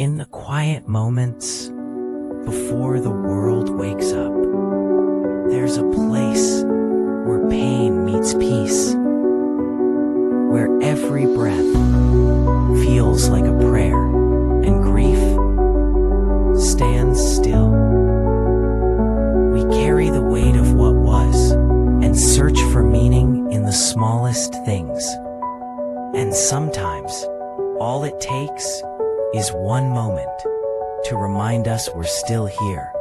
In the quiet moments before the world wakes up, there's a place where pain meets peace, where every breath feels like a prayer and grief stands still. We carry the weight of what was and search for meaning in the smallest things. And sometimes all it takes is one moment to remind us we're still here,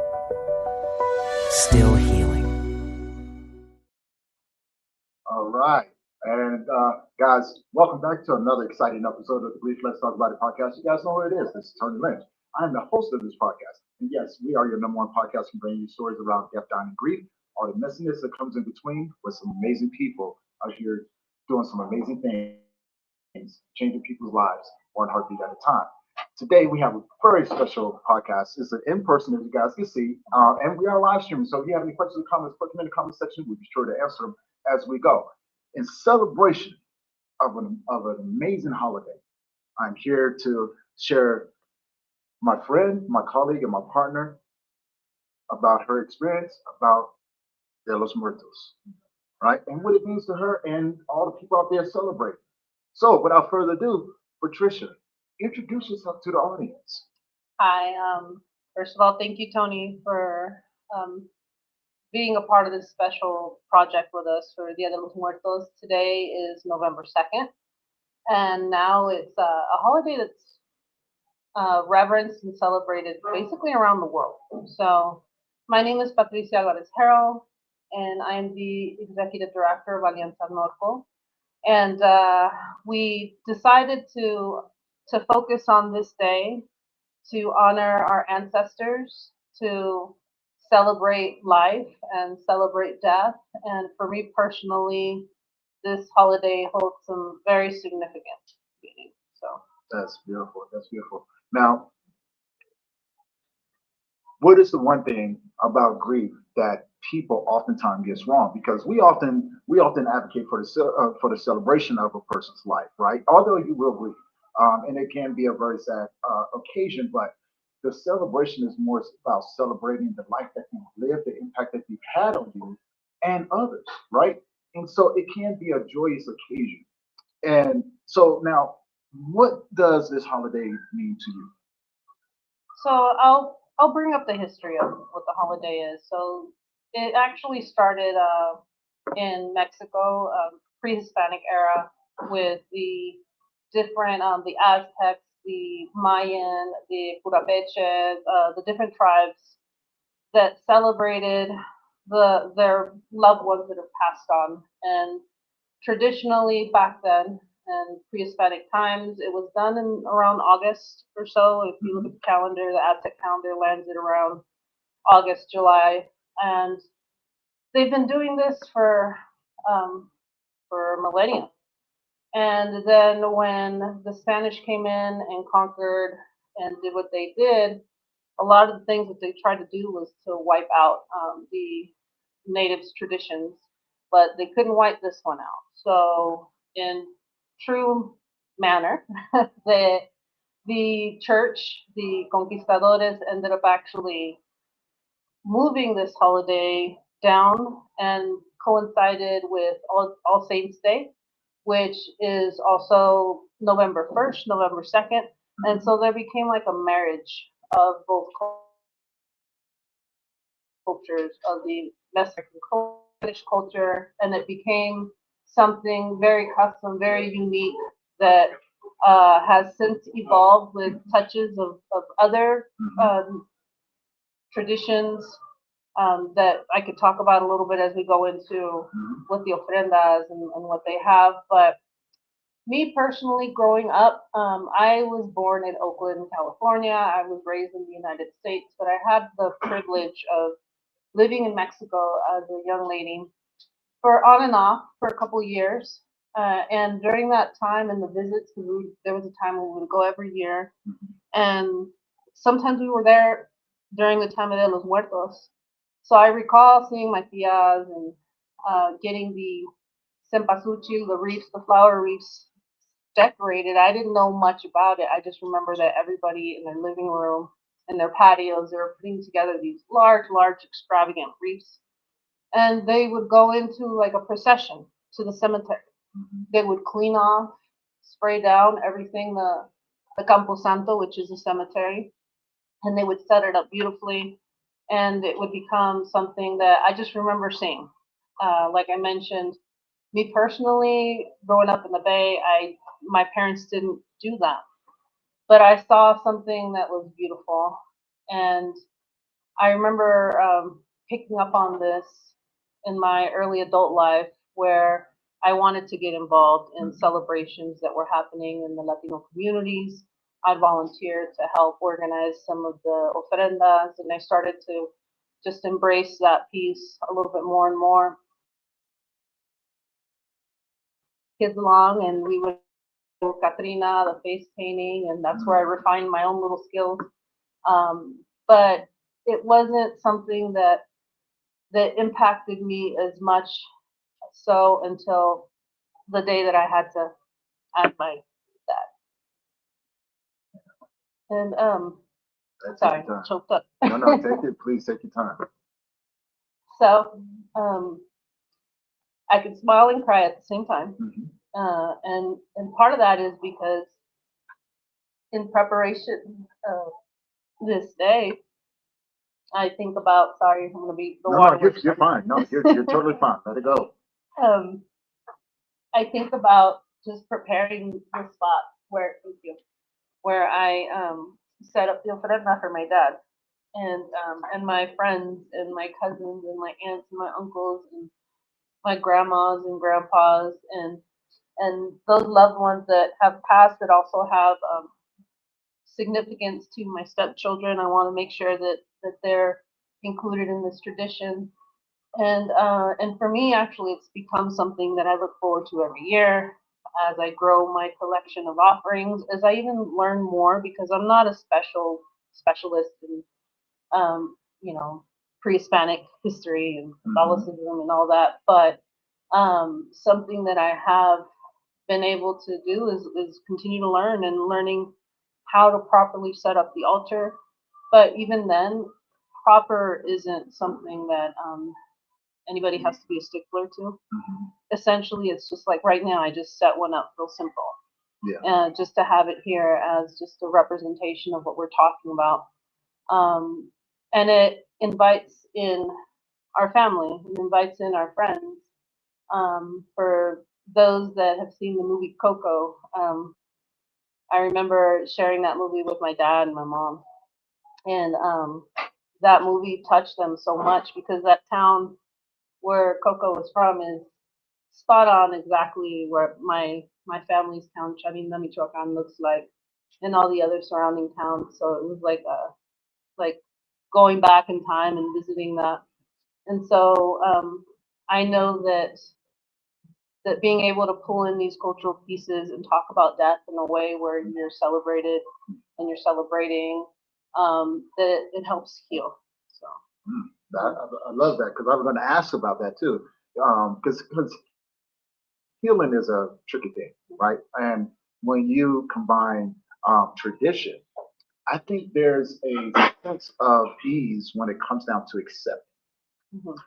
still healing. All right. And guys, welcome back to another exciting episode of the Grief Let's Talk About It podcast. You guys know what it is. This is Tony Lynch. I am the host of this podcast. And yes, we are your number one podcast and bringing you stories around death, dying, and grief, all the messiness that comes in between with some amazing people out here doing some amazing things, changing people's lives one heartbeat at a time. Today we have a very special podcast. It's an in-person, as you guys can see, and we are live streaming. So if you have any questions or comments, put them in the comment section. We'll be sure to answer them as we go. In celebration of an amazing holiday, I'm here to share my friend, my colleague, and my partner about her experience about Los Muertos, right? And what it means to her and all the people out there celebrating. So without further ado, Patricia, introduce yourself to the audience. Hi. First of all, thank you, Tony, for being a part of this special project with us for Dia de los Muertos. Today is November 2nd, and now it's a holiday that's reverenced and celebrated basically around the world. So my name is Patricia Harrell, and I am the Executive Director of Alianza Norco. And we decided to focus on this day to honor our ancestors, to celebrate life and celebrate death. And for me personally, this holiday holds some very significant meaning. So That's beautiful. That's beautiful. Now, what is the one thing about grief that people oftentimes gets wrong? Because we often advocate for for the celebration of a person's life, right? Although you will grieve, and it can be a very sad occasion, but the celebration is more about celebrating the life that you've lived, the impact that you've had on you and others, right? And so it can be a joyous occasion. And so now, what does this holiday mean to you? so I'll bring up the history of what the holiday is. So it actually started in Mexico, pre-Hispanic era, with the different the Aztecs, the Mayan, the Purapeche, the different tribes that celebrated their loved ones that have passed on. And traditionally back then, and pre-Hispanic times, it was done in around August or so. If you look at the calendar, the Aztec calendar lands at around August, July, and they've been doing this for millennia. And then when the Spanish came in and conquered and did what they did, a lot of the things that they tried to do was to wipe out the natives' traditions, but they couldn't wipe this one out. So, in true manner, the the church, the conquistadores, ended up actually moving this holiday down and coincided with All Saints Day, which is also November 1st, November 2nd. And so there became like a marriage of both cultures, of the Mexican British culture, and it became something very custom, very unique that has since evolved with touches of other traditions that I could talk about a little bit as we go into what the ofrendas and what they have. But me personally, growing up, I was born in Oakland, California. I was raised in the United States, but I had the privilege of living in Mexico as a young lady for on and off for a couple of years. And during that time and the visits, there was a time when we would go every year. And sometimes we were there during the time of De los Muertos. So I recall seeing my tias and getting the cempasúchil, the wreaths, the flower wreaths decorated. I didn't know much about it. I just remember that everybody in their living room and their patios, they were putting together these large, extravagant wreaths. And they would go into like a procession to the cemetery. They would clean off, spray down everything, the Campo Santo, which is a cemetery, and they would set it up beautifully. And it would become something that I just remember seeing. Like I mentioned, me personally, growing up in the Bay, my parents didn't do that, but I saw something that was beautiful, and I remember picking up on this in my early adult life, where I wanted to get involved in celebrations that were happening in the Latino communities. I volunteered to help organize some of the ofrendas, and I started to just embrace that piece a little bit more and more. Kids along, and we would do Katrina, the face painting, and that's where I refined my own little skills. But it wasn't something that impacted me as much so until the day that I had to add my dad. And sorry, choked up. No, take it. Please take your time. So I could smile and cry at the same time. And part of that is because in preparation of this day, I think about, sorry, I'm gonna be the water. No, you're fine. No, you're totally fine. Let it go. I think about just preparing the spot where, thank you, where I set up the ofrenda for my dad, and my friends and my cousins and my aunts and my uncles and my grandmas and grandpas, and those loved ones that have passed that also have significance to my stepchildren. I want to make sure that they're included in this tradition. And for me, actually, it's become something that I look forward to every year as I grow my collection of offerings, as I even learn more, because I'm not a specialist in you know, pre-Hispanic history and Catholicism and all that, but something that I have been able to do is continue to learn, and learning how to properly set up the altar. But even then, proper isn't something that anybody has to be a stickler to. Essentially, it's just like right now, I just set one up real simple. Just to have it here as just a representation of what we're talking about. And it invites in our family, it invites in our friends. For those that have seen the movie Coco, I remember sharing that movie with my dad and my mom. And that movie touched them so much because that town where Coco was from is spot on exactly where my family's town, Chavina, Michoacan, looks like, and all the other surrounding towns. So it was like going back in time and visiting that. And so I know that being able to pull in these cultural pieces and talk about death in a way where you're celebrated and you're celebrating, that it helps heal. So I love that, because I was going to ask about that too, because healing is a tricky thing, right? And when you combine tradition, I think there's a sense of ease when it comes down to accepting.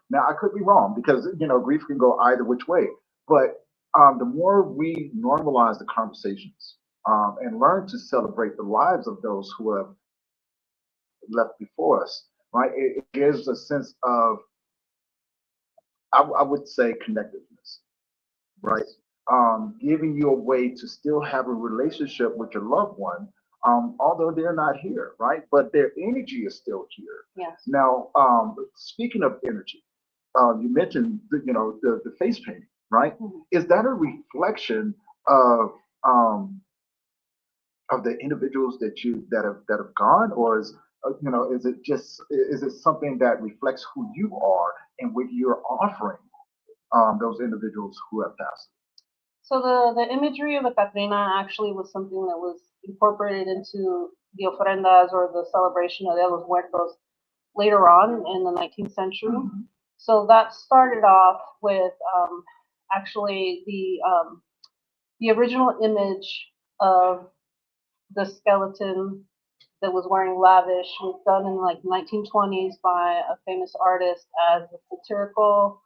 Now, I could be wrong, because grief can go either which way. But the more we normalize the conversations and learn to celebrate the lives of those who have left before us, right? It gives a sense of, I would say, connectedness, right? Giving you a way to still have a relationship with your loved one, although they're not here, right? But their energy is still here. yes, Now, speaking of energy, you mentioned the face painting, right? Is that a reflection of um, of the individuals that have gone, or is it something that reflects who you are and what you're offering those individuals who have passed? so the imagery of the Catrina actually was something that was incorporated into the ofrendas or the celebration of Los Muertos later on in the 19th century. So that started off with actually the original image of the skeleton that was wearing lavish was done in like 1920s by a famous artist as a satirical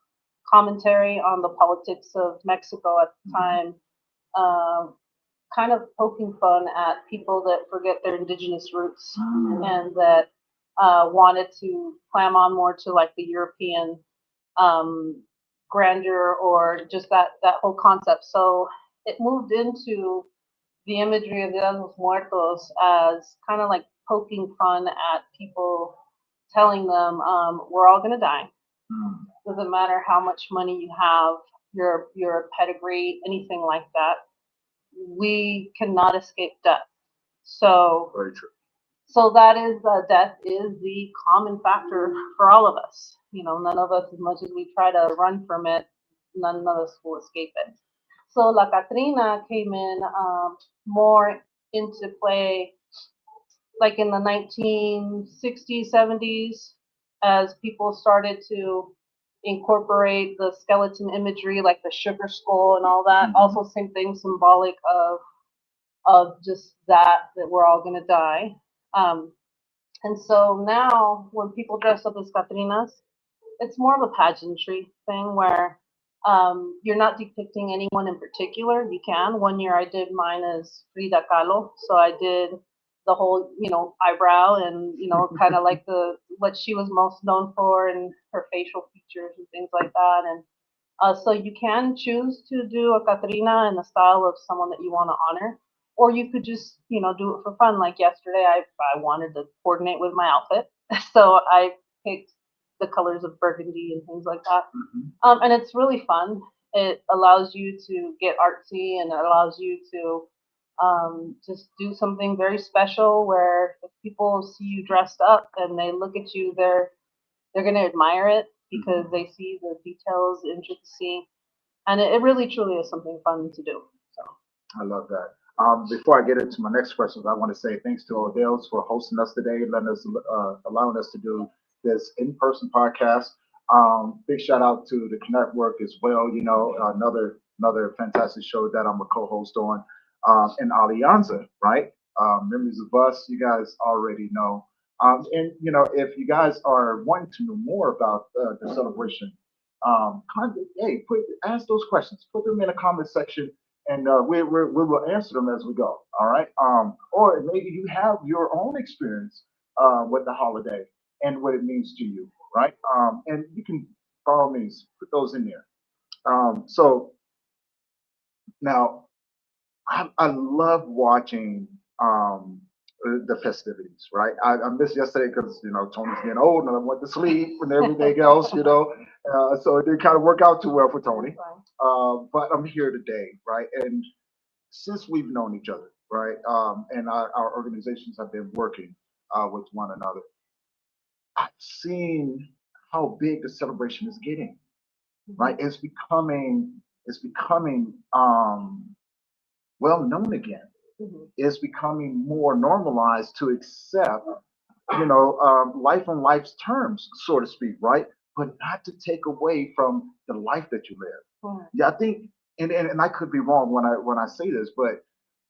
commentary on the politics of Mexico at the time, um, kind of poking fun at people that forget their indigenous roots and that wanted to clam on more to like the European um, grandeur or just that whole concept. So it moved into the imagery of the Los Muertos as kind of like poking fun at people, telling them we're all gonna die. Doesn't matter how much money you have, your pedigree, anything like that. We cannot escape death. So Very true. so that is death is the common factor for all of us. You know, none of us, as much as we try to run from it, none of us will escape it. So La Catrina came in more into play like in the 1960s, 70s, as people started to incorporate the skeleton imagery, like the sugar skull and all that. Also, same thing, symbolic of just that we're all gonna die. Um, and so now, when people dress up as Catrinas, it's more of a pageantry thing where you're not depicting anyone in particular. You can. One year I did mine as Frida Kahlo, so I did the whole, eyebrow and kind of like the what she was most known for and her facial features and things like that. And so you can choose to do a Catrina in the style of someone that you want to honor, or you could just, do it for fun. Like yesterday, I wanted to coordinate with my outfit, so I picked the colors of burgundy and things like that. And it's really fun. It allows you to get artsy and it allows you to just do something very special where if people see you dressed up and they look at you, they're going to admire it because they see the details, the intricacy, and it really truly is something fun to do. So I love that. Before I get into my next questions, I want to say thanks to Odell's for hosting us today, allowing us to do this in-person podcast. Big shout out to the Connect Work as well. Another fantastic show that I'm a co-host on, and Alianza, right? Memories of Us, you guys already know. And if you guys are wanting to know more about the celebration, ask those questions. Put them in the comment section and we will answer them as we go. All right. Or maybe you have your own experience with the holiday and what it means to you, right? And you can, by all means, put those in there. So now I love watching the festivities, right? I missed yesterday because Tony's getting old and I went to sleep and everything else, so it didn't kind of work out too well for Tony. But I'm here today, right? And since we've known each other, right, and our organizations have been working with one another, I've seen how big the celebration is getting, right? It's becoming well known again. It's becoming more normalized to accept, life on life's terms, so to speak, right? But not to take away from the life that you live. Yeah, I think, and I could be wrong when I say this, but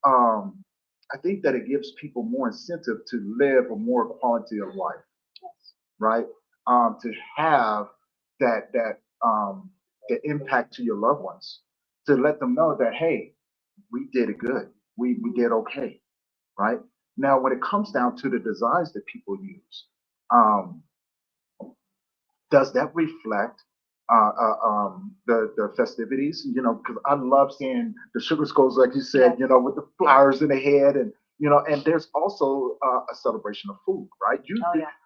I think that it gives people more incentive to live a more quality of life, right? To have that the impact to your loved ones, to let them know that hey, we did it good, we did okay, right? Now, when it comes down to the designs that people use, um, does that reflect the festivities? Because I love seeing the sugar skulls, like you said, with the flowers in the head, and there's also a celebration of food, right? You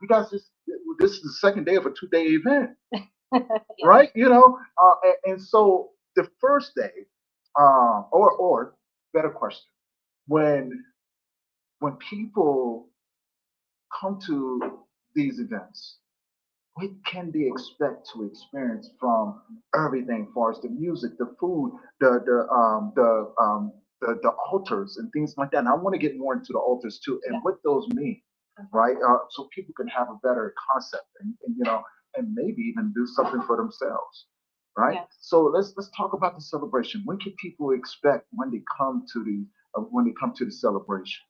guys this is the second day of a 2-day event, right? And so the first day, or better question, when when people come to these events, what can they expect to experience from everything, far as the music, the food, the altars and things like that? And I want to get more into the altars too, and what those mean, right? So people can have a better concept, and maybe even do something for themselves. right? Yes. So let's talk about the celebration. When can people expect when they come to the celebration?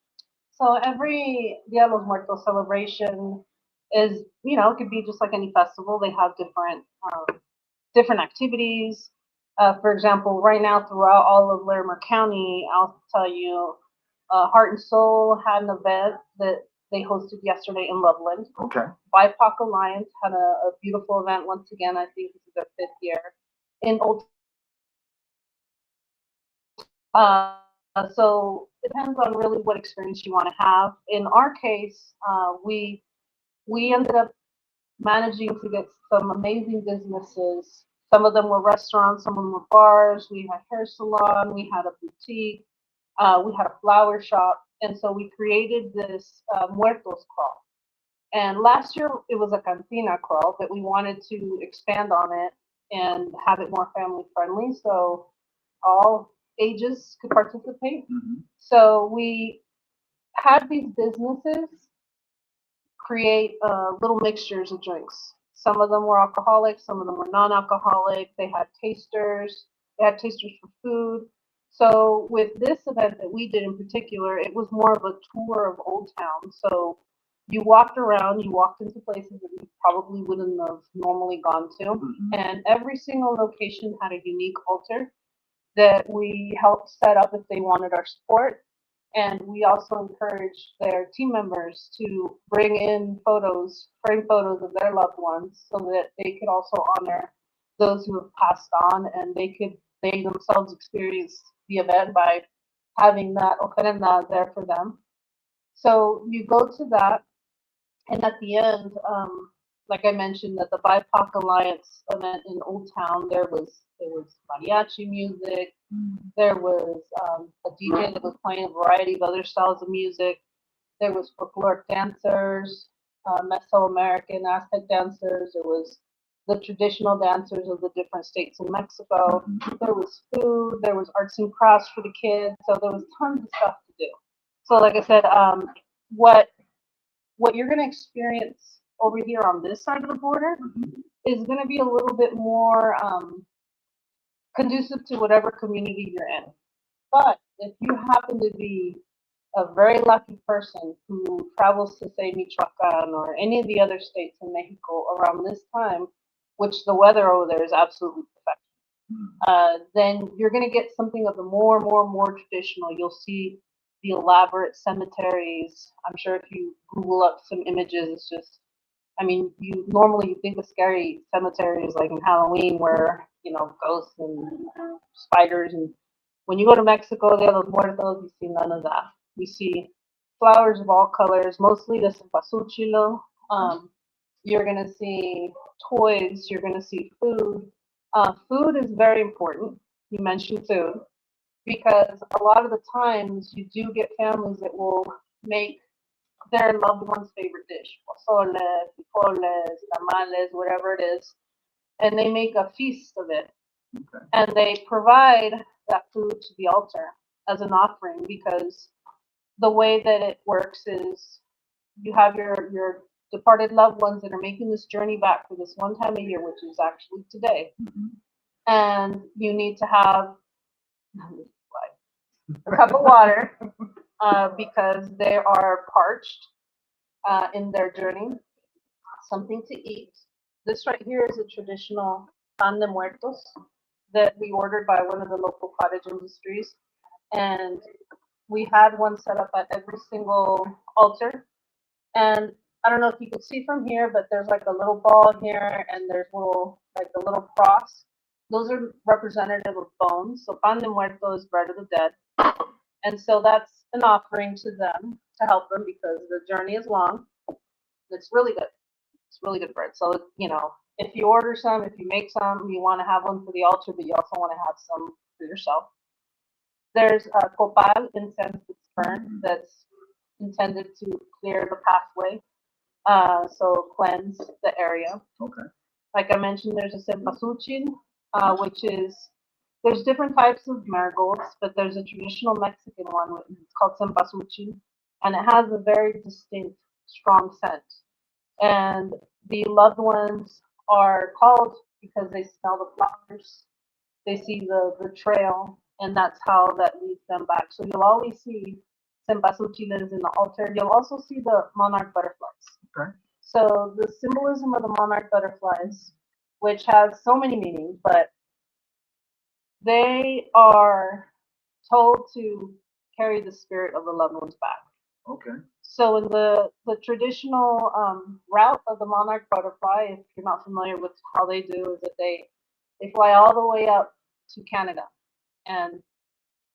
So every Dia de los Muertos celebration is, it could be just like any festival. They have different activities. For example, right now throughout all of Larimer County, I'll tell you, Heart and Soul had an event that they hosted yesterday in Loveland. Okay. BIPOC Alliance had a beautiful event once again. I think this is their 5th year in Old. So it depends on really what experience you want to have. In our case, we ended up managing to get some amazing businesses. Some of them were restaurants, some of them were bars. We had hair salon, we had a boutique, we had a flower shop, and so we created this Muertos crawl. And last year it was a cantina crawl, but we wanted to expand on it and have it more family friendly, so all ages could participate. Mm-hmm. So we had these businesses create little mixtures of drinks. Some of them were alcoholic, some of them were non-alcoholic. They had tasters. They had tasters for food. So with this event that we did in particular, it was more of a tour of Old Town. So you walked around, you walked into places that you probably wouldn't have normally gone to, and every single location had a unique altar that we helped set up if they wanted our support. And we also encouraged their team members to bring in frame photos of their loved ones so that they could also honor those who have passed on, and they themselves experience the event by having that ofrenda there for them. So you go to that, and at the end, like I mentioned, at the BIPOC Alliance event in Old Town, there was mariachi music, there was a DJ that was playing a variety of other styles of music. There was folkloric dancers, Mesoamerican Aztec dancers. There was the traditional dancers of the different states in Mexico. There was food. There was arts and crafts for the kids. So there was tons of stuff to do. So like I said, what what you're going to experience over here on this side of the border is going to be a little bit more conducive to whatever community you're in. But if you happen to be a very lucky person who travels to, say, Michoacan or any of the other states in Mexico around this time, which the weather over there is absolutely perfect, then you're going to get something of the more traditional. You'll see the elaborate cemeteries. I'm sure if you Google up some images, it's just, I mean, you normally think of scary cemeteries like in Halloween where, ghosts and spiders. And when you go to Mexico, Dia de los Muertos, you see none of that. You see flowers of all colors, mostly the cempasúchil. You're going to see toys. You're going to see food. Food is very important. You mentioned food because a lot of the times you do get families that will make their loved one's favorite dish, pozole, frijoles, tamales, whatever it is, and they make a feast of it. Okay. And they provide that food to the altar as an offering because the way that it works is you have your departed loved ones that are making this journey back for this one time a year, which is actually today. And you need to have a cup of water because they are parched in their journey, something to eat. This right here is a traditional pan de muertos that we ordered by one of the local cottage industries. And we had one set up at every single altar. And I don't know if you can see from here, but there's like a little ball here and there's like a little cross. Those are representative of bones. So pan de muerto is bread of the dead. And so that's an offering to them to help them because the journey is long. It's really good. It's really good bread. So, if you order some, if you make some, you want to have one for the altar, but you also want to have some for yourself. There's a copal incense that's burnt that's intended to clear the pathway, so cleanse the area. Okay. Like I mentioned, there's a cempasúchil, which is, there's different types of marigolds, but there's a traditional Mexican one. It's called cempasúchil, and it has a very distinct, strong scent. And the loved ones are called because they smell the flowers, they see the trail, and that's how that leads them back. So you'll always see cempasúchiles in the altar. You'll also see the monarch butterflies. Okay. So the symbolism of the monarch butterflies, which has so many meanings, but they are told to carry the spirit of the loved ones back. Okay. So in the traditional route of the monarch butterfly, if you're not familiar with how they do, is that they fly all the way up to Canada, and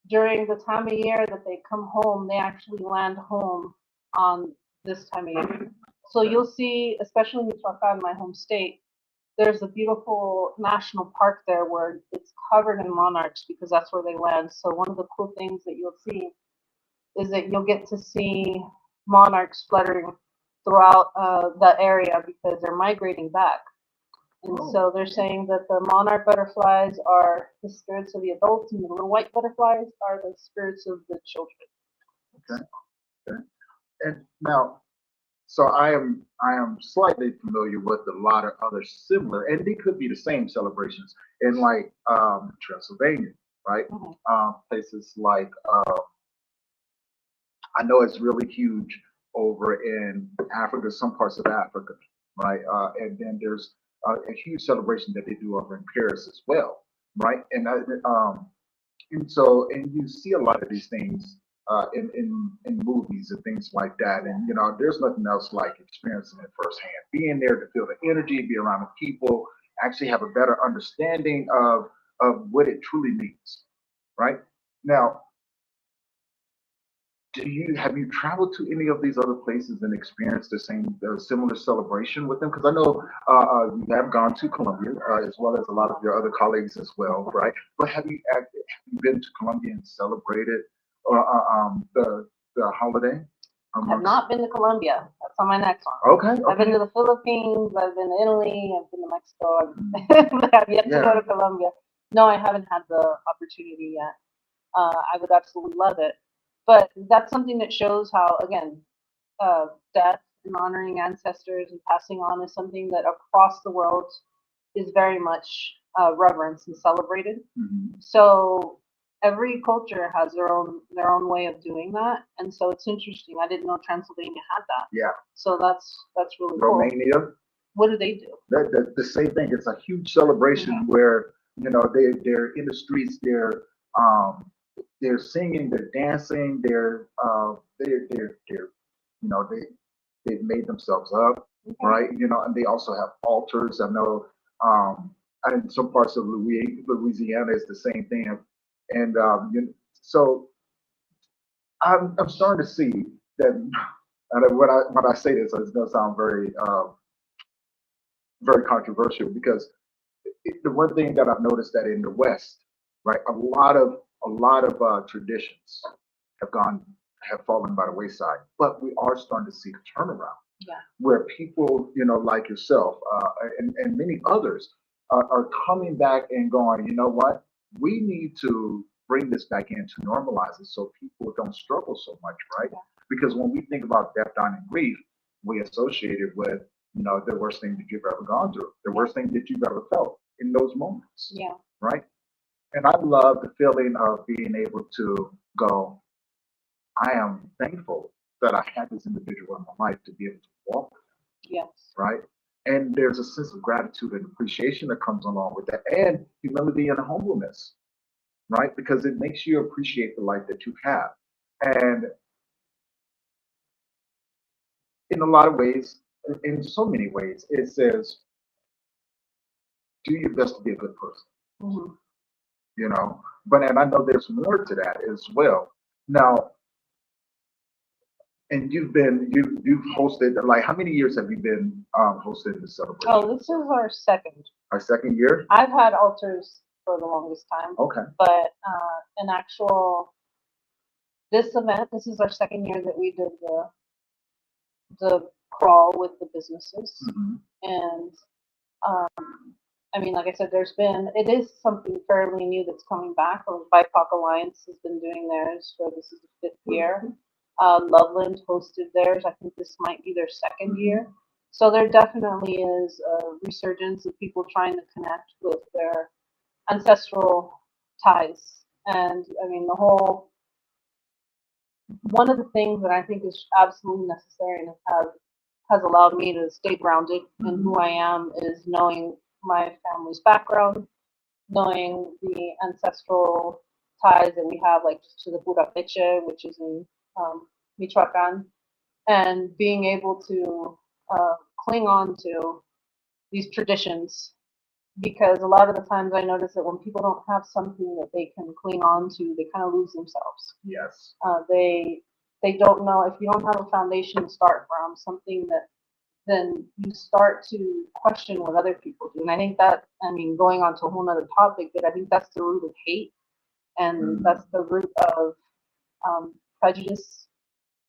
during the time of year that they come home, they actually land home on this time of year. So you'll see, especially in Michoacan, my home state, there's a beautiful national park there where it's covered in monarchs because that's where they land. So one of the cool things that you'll see is that you'll get to see monarchs fluttering throughout the area because they're migrating back. And so they're saying that the monarch butterflies are the spirits of the adults, and the little white butterflies are the spirits of the children. Okay. Okay. And now, so I am slightly familiar with a lot of other similar, and they could be the same celebrations in like Transylvania, right? Places like I know it's really huge over in Africa, some parts of Africa, right? And then there's a huge celebration that they do over in Paris as well, right? And you see a lot of these things in movies and things like that. And there's nothing else like experiencing it firsthand, being there to feel the energy, be around the people, actually have a better understanding of what it truly means, right? Now, have you traveled to any of these other places and experienced the similar celebration with them? Because I know you have gone to Colombia as well as a lot of your other colleagues as well, right? But have you been to Colombia and celebrated the holiday? I have not been to Colombia. That's on my next one. Okay. I've been to the Philippines. I've been to Italy. I've been to Mexico. But I've yet to go to Colombia. No, I haven't had the opportunity yet. I would absolutely love it. But that's something that shows how, again, death and honoring ancestors and passing on is something that across the world is very much reverenced and celebrated. So every culture has their own way of doing that, and so it's interesting. I didn't know Transylvania had that. Yeah. So that's really cool. Romania. What do they do? The same thing. It's a huge celebration where they're in the streets. They're singing, they're dancing, they've made themselves up, right? And they also have altars. I know, in some parts of Louisiana is the same thing, and so I'm starting to see that. And when I say this, it's going to sound very very controversial because the one thing that I've noticed that in the West, right, a lot of traditions have fallen by the wayside, but we are starting to see a turnaround. Where people, like yourself and many others are coming back and going, you know what, we need to bring this back in to normalize it so people don't struggle so much, right? Because when we think about death, dying, and grief, we associate it with, the worst thing that you've ever gone through, the worst thing that you've ever felt in those moments. Right? And I love the feeling of being able to go, I am thankful that I had this individual in my life to be able to walk with them. Right? And there's a sense of gratitude and appreciation that comes along with that, and humility and humbleness, right? Because it makes you appreciate the life that you have. And in a lot of ways, in so many ways, it says, do your best to be a good person. And I know there's more to that as well. Now, and you've hosted, like, how many years have you been hosting the celebration? Oh, this is our second. Our second year? I've had altars for the longest time. Okay. But this event, this is our second year that we did the crawl with the businesses. And I mean, like I said, it is something fairly new that's coming back. BIPOC Alliance has been doing theirs for this is the 5th year. Loveland hosted theirs. I think this might be their 2nd year. So there definitely is a resurgence of people trying to connect with their ancestral ties. And I mean, one of the things that I think is absolutely necessary and has allowed me to stay grounded in who I am is knowing my family's background, knowing the ancestral ties that we have, like to the Purapeche, which is in Michoacan, and being able to cling on to these traditions. Because a lot of the times I notice that when people don't have something that they can cling on to, they kind of lose themselves. Yes. They don't know, if you don't have a foundation to start from, something that then you start to question what other people do. And I think that, I mean, going on to a whole nother topic, but I think that's the root of hate, and that's the root of prejudice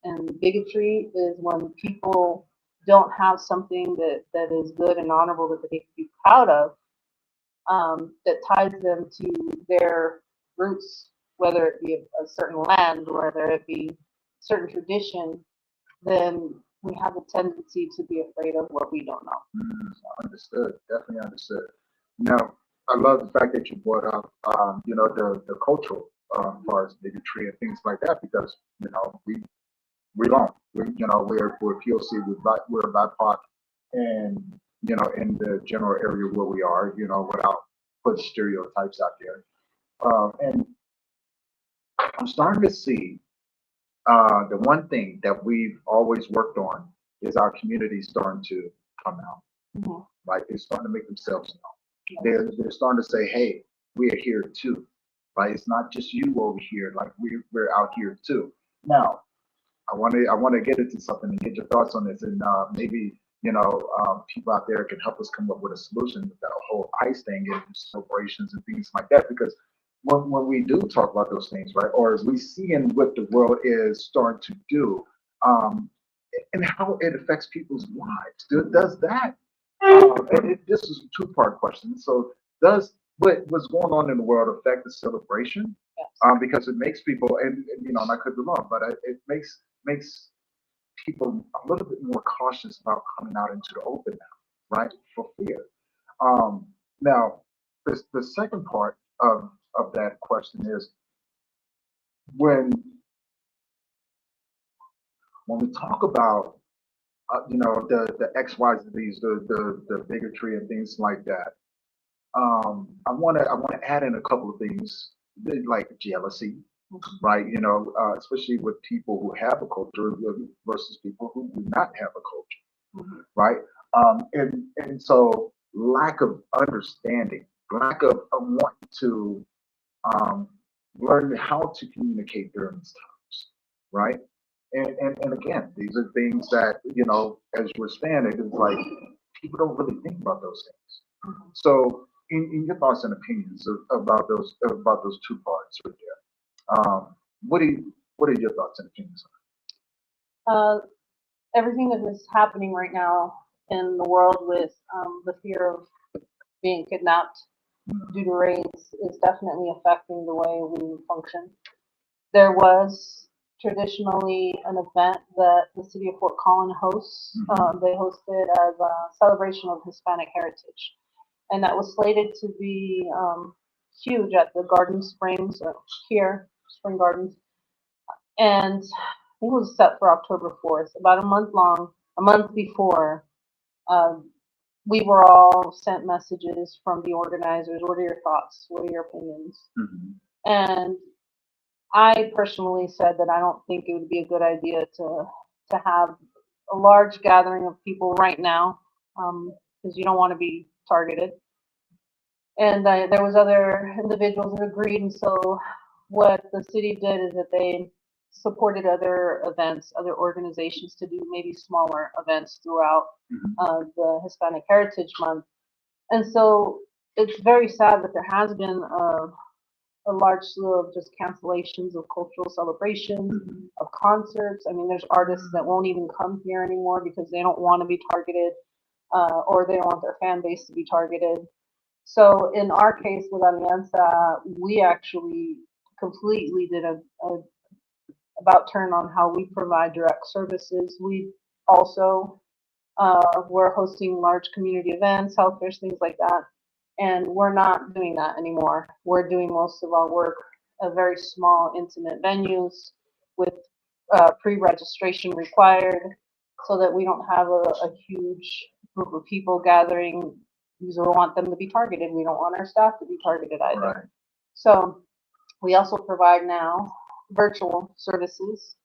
and bigotry, is when people don't have something that is good and honorable that they can be proud of, that ties them to their roots, whether it be a certain land, whether it be certain tradition, then we have a tendency to be afraid of what we don't know. Understood. Definitely understood. Now, I love the fact that you brought up, the cultural parts, bigotry and things like that, because we don't. We're POC. We're BIPOC, and in the general area where we are, without putting stereotypes out there. And I'm starting to see the one thing that we've always worked on is our community starting to come out. Right? They're starting to make themselves known. They're starting to say, "Hey, we are here too." Right? It's not just you over here. Like we're out here too. Now, I want to get into something and get your thoughts on this, and maybe people out there can help us come up with a solution with that whole ICE thing and celebrations and things like that. Because when we do talk about those things, right, or as we see in what the world is starting to do, um, and how it affects people's lives, does that? This is a two-part question. So, does what's going on in the world affect the celebration? Because it makes people, and I could be wrong, but it makes people a little bit more cautious about coming out into the open now, right? For fear. Now, the second part of that question is when we talk about the X, Y, Z's, the bigotry and things like that. I want to add in a couple of things like jealousy, right? Especially with people who have a culture versus people who do not have a culture, right? And so lack of understanding, lack of wanting to um, learn how to communicate during these times, right? And again, these are things that as you're Hispanic, it's like people don't really think about those things. So, in your thoughts and opinions about those two parts right there, what are your thoughts and opinions Everything that is happening right now in the world with the fear of being kidnapped due to raids is definitely affecting the way we function. There was traditionally an event that the city of Fort Collin hosts. They hosted as a celebration of Hispanic heritage, and that was slated to be huge at the Garden Springs here, Spring Gardens, and it was set for October 4th, about a month before. We were all sent messages from the organizers. What are your thoughts? What are your opinions? And I personally said that I don't think it would be a good idea to have a large gathering of people right now, because you don't want to be targeted. And there was other individuals that agreed, and so what the city did is that they supported other events, other organizations to do maybe smaller events throughout the Hispanic Heritage Month. And so it's very sad that there has been a large slew of just cancellations of cultural celebrations, of concerts. I mean, there's artists that won't even come here anymore because they don't want to be targeted, or they don't want their fan base to be targeted. So in our case with Alianza, we actually completely did a about turn on how we provide direct services. We also We're hosting large community events, health fairs, things like that. And we're not doing that anymore. We're doing most of our work at very small, intimate venues with pre-registration required so that we don't have a huge group of people gathering because we want them to be targeted. We don't want our staff to be targeted either. Right. So we also provide now virtual services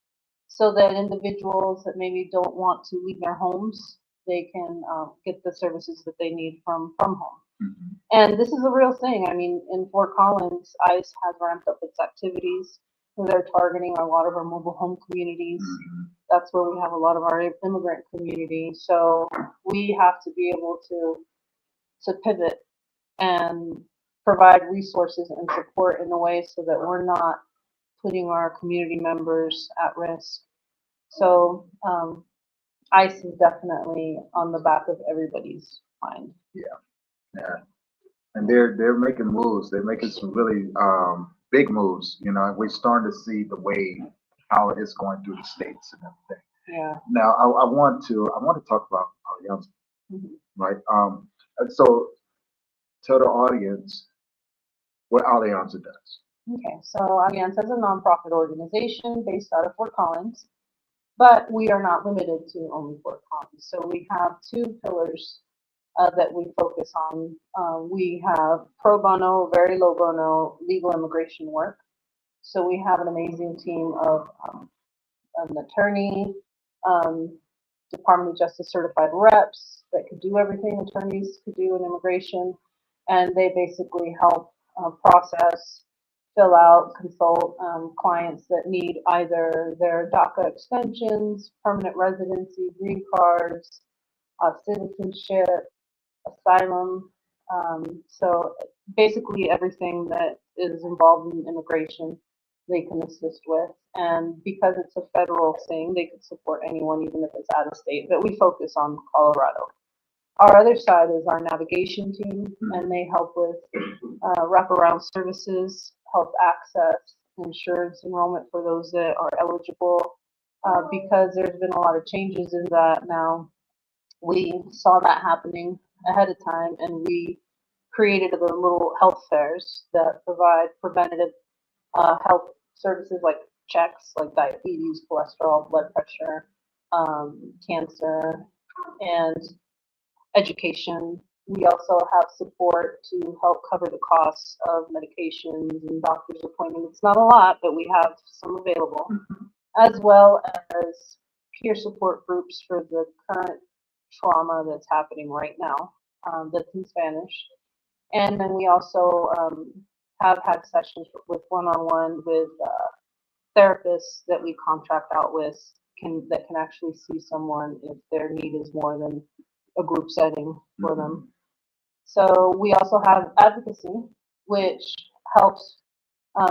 so that individuals that maybe don't want to leave their homes, they can get the services that they need from home. Mhm. And this is a real thing. I mean, in Fort Collins, ICE has ramped up its activities. They're targeting a lot of our mobile home communities. Mhm. That's where we have a lot of our immigrant community. So we have to be able to pivot and provide resources and support in a way so that we're not putting our community members at risk. So ICE is definitely on the back of everybody's mind. Yeah. And they're making moves. They're making some really big moves. You know, we're starting to see the way how it's going through the states and everything. Yeah. Now, I want to talk about Alianza, Mhm. right? And so tell the audience what Alianza does. Okay, so Alianza is a nonprofit organization based out of Fort Collins, but we are not limited to only Fort Collins. So we have two pillars that we focus on. We have pro bono, very low bono legal immigration work. So we have an amazing team of an attorney, um, Department of Justice certified reps that could do everything attorneys could do in immigration, and they basically help process, fill out, consult clients that need either their DACA extensions, permanent residency, green cards, citizenship, asylum. So basically everything that is involved in immigration, they can assist with. And because it's a federal thing, they can support anyone, even if it's out of state. But we focus on Colorado. Our other side is our navigation team, and they help with wraparound services, help access insurance enrollment for those that are eligible. Because there's been a lot of changes in that now, we saw that happening ahead of time, and we created the little health fairs that provide preventative health services like checks, like diabetes, cholesterol, blood pressure, cancer, and education. We also have support to help cover the costs of medications and doctor's appointments. It's not a lot, but we have some available, as well as peer support groups for the current trauma that's happening right now, that's in Spanish. And then we also have had sessions with one-on-one with therapists that we contract out with that can actually see someone if their need is more than a group setting for them. So we also have advocacy, which helps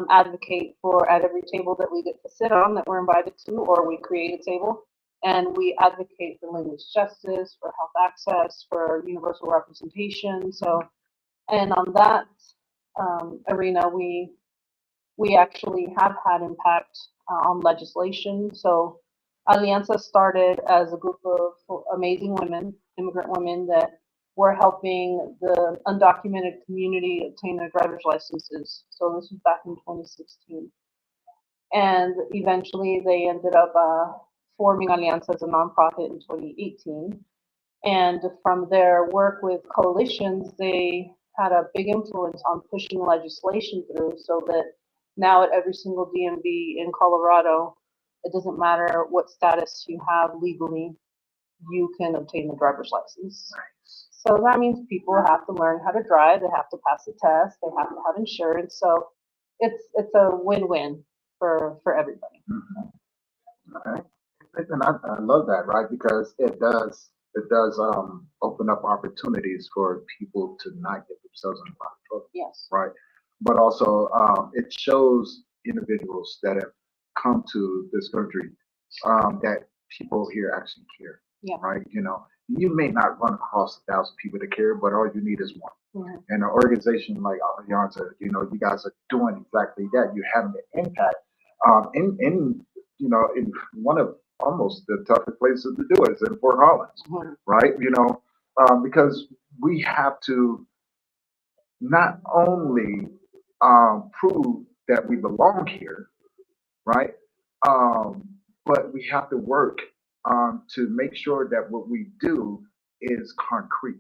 advocate for at every table that we get to sit on that we're invited to, or we create a table, and we advocate for language justice, for health access, for universal representation. So, and on that arena, we actually have had impact on legislation. So Alianza started as a group of amazing women, immigrant women, that were helping the undocumented community obtain their driver's licenses. So this was back in 2016. And eventually they ended up forming Alianza as a nonprofit in 2018. And from their work with coalitions, they had a big influence on pushing legislation through so that now at every single DMV in Colorado, it doesn't matter what status you have legally, you can obtain a driver's license. So that means people have to learn how to drive, they have to pass a test, they have to have insurance. So it's a win-win for everybody. Okay. And I love that, right? Because it does open up opportunities for people to not get themselves in a lot of trouble. Yes. Right. But also it shows individuals that have come to this country that people here actually care. Yeah. Right. You know, you may not run across 1,000 people that care, but all you need is one. Mhm. And an organization like Alianza, you know, you guys are doing exactly that. You're having an impact in you know, in one of almost the toughest places to do it is in Fort Collins, right? Because we have to not only prove that we belong here, right? Um, but we have to work to make sure that what we do is concrete,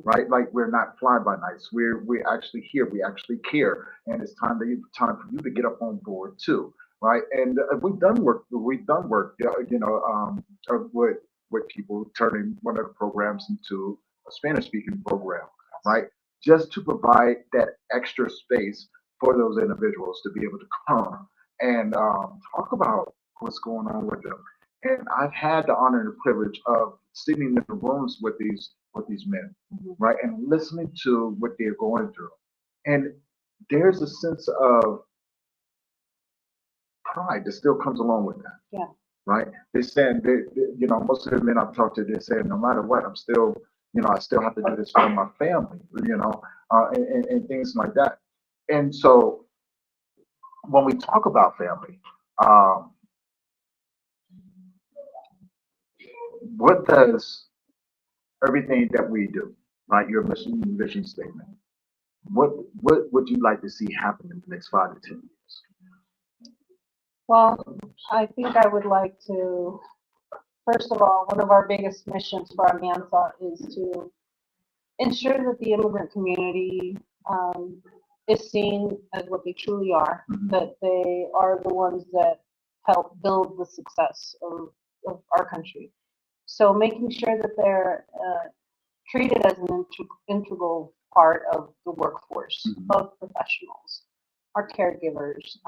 right? Like we're not fly by nights. We're actually here. We actually care, and it's time for you to get up on board too, right? And we've done work. We've done work. With people turning one of the programs into a Spanish speaking program, right? Just to provide that extra space for those individuals to be able to come and talk about what's going on with them. And I've had the honor and the privilege of sitting in the rooms with these men, right, and listening to what they're going through. And there's a sense of pride that still comes along with that. Yeah. Right? They're saying, most of the men I've talked to, they're saying, no matter what, I'm still, I still have to do this for my family, and things like that. And so when we talk about family, what does everything that we do, right? Your vision statement. What would you like to see happen in the next 5 to 10 years? Well, I think I would like to, first of all, one of our biggest missions for Alianza is to ensure that the immigrant community is seen as what they truly are, that they are the ones that help build the success of our country. So making sure that they're treated as an integral part of the workforce, of professionals, our caregivers.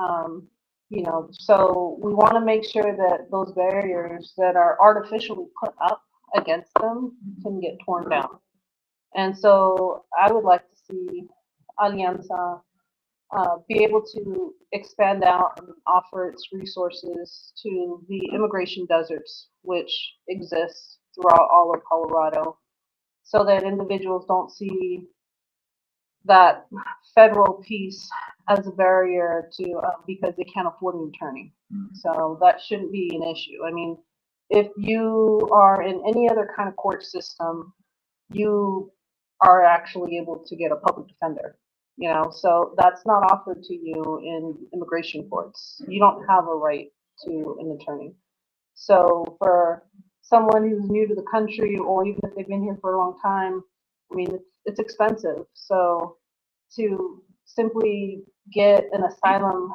So we want to make sure that those barriers that are artificially put up against them can get torn down. And so I would like to see Alianza be able to expand out and offer its resources to the immigration deserts, which exist throughout all of Colorado, so that individuals don't see that federal piece as a barrier to because they can't afford an attorney. So that shouldn't be an issue. I mean, if you are in any other kind of court system, you are actually able to get a public defender. So that's not offered to you in immigration courts. You don't have a right to an attorney. So for someone who's new to the country, or even if they've been here for a long time, I mean, it's expensive. So to simply get an asylum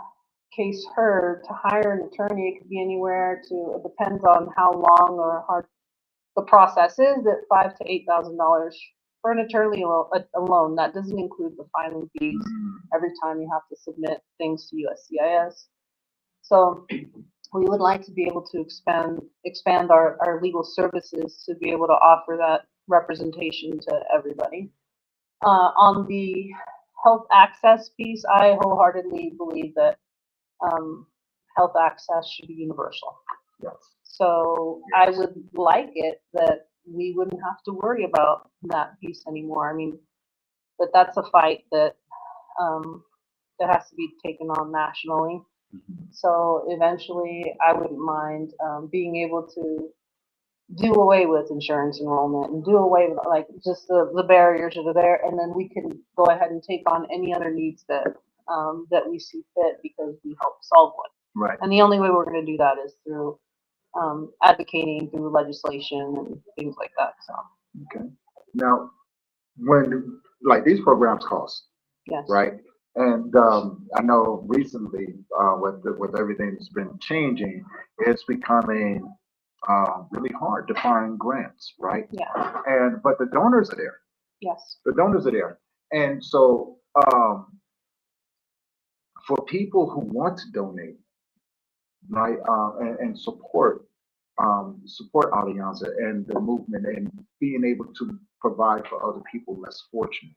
case heard, to hire an attorney, it could be anywhere to, it depends on how long or hard the process is, at $5,000 to $8,000 for an attorney alone. That doesn't include the filing fees every time you have to submit things to USCIS. So we would like to be able to expand our legal services to be able to offer that representation to everybody. On the health access piece, I wholeheartedly believe that health access should be universal. Yes. So I would like it that we wouldn't have to worry about that piece anymore. I mean, but that's a fight that that has to be taken on nationally. So eventually, I wouldn't mind being able to do away with insurance enrollment and do away with just the barriers that are there, and then we can go ahead and take on any other needs that that we see fit because we help solve one. Right. And the only way we're going to do that is through advocating through legislation and things like that. So. Okay. Now, when these programs cost, yes. Right? And I know recently, with everything that's been changing, it's becoming really hard to find grants, right? Yeah. But the donors are there. Yes. The donors are there, and so for people who want to donate, right, and support Alianza and the movement and being able to provide for other people less fortunate,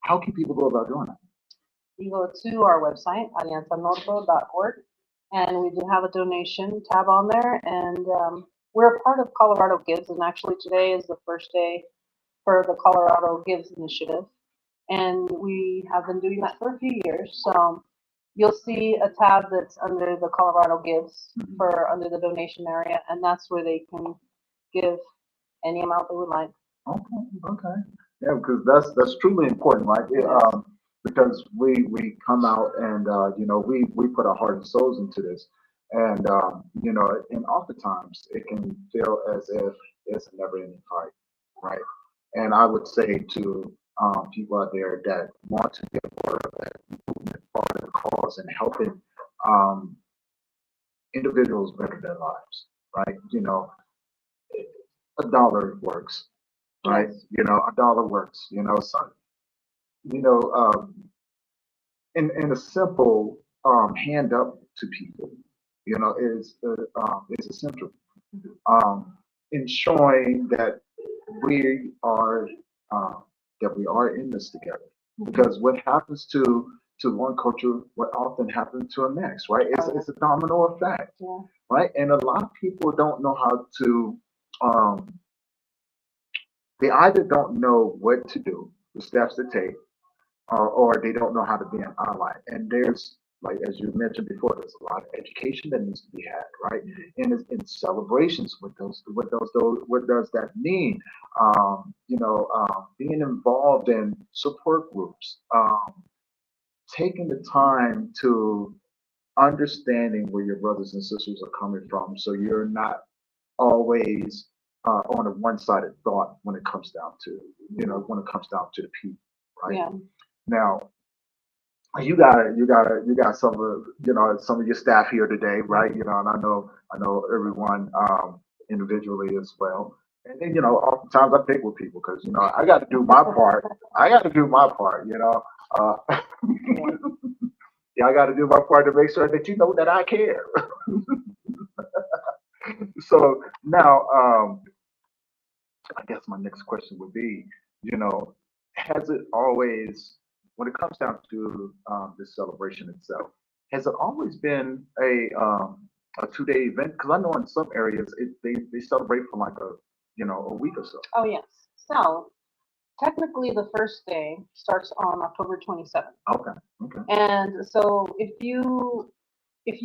how can people go about doing that? You go to our website, alianzanorto.org, and we do have a donation tab on there, and we're a part of Colorado Gives, and actually today is the first day for the Colorado Gives initiative, and we have been doing that for a few years. So you'll see a tab that's under the Colorado Gives Mhm. for under the donation area, and that's where they can give any amount they would like. Okay, okay. Yeah, because that's truly important, right? Because we come out and we put our heart and souls into this, and and oftentimes it can feel as if it's a never-ending fight, right? And I would say to people out there that want to be a part of that movement, part of the cause, and helping um, individuals better their lives, right? A dollar works, right? Yes. A dollar works. You know, um, in a simple hand up to people, is essential. In showing we are that we are in this together. Because what happens to one culture, what often happens to the next, right? It's a domino effect, Yeah. right? And a lot of people don't know how to. Um, they either don't know what to do, the steps to take, or they don't know how to be an ally. And there's, like as you mentioned before, there's a lot of education that needs to be had, right? And in celebrations, what does that mean? Being involved in support groups, taking the time to understanding where your brothers and sisters are coming from, so you're not always on a one-sided thought when it comes down to the people, right? Yeah. Now, you got some of your staff here today, right? And I know everyone individually as well. And then oftentimes I pick with people because I got to do my part. I got to do my part. Yeah, I got to do my part to make sure that you know that I care. So now, I guess my next question would be, you know, has it always, when it comes down to this celebration itself, has it always been a 2 day event? Because I know in some areas they celebrate for like a week or so. Oh, yes. So technically, the first day starts on October 27th. Okay, okay. And so if you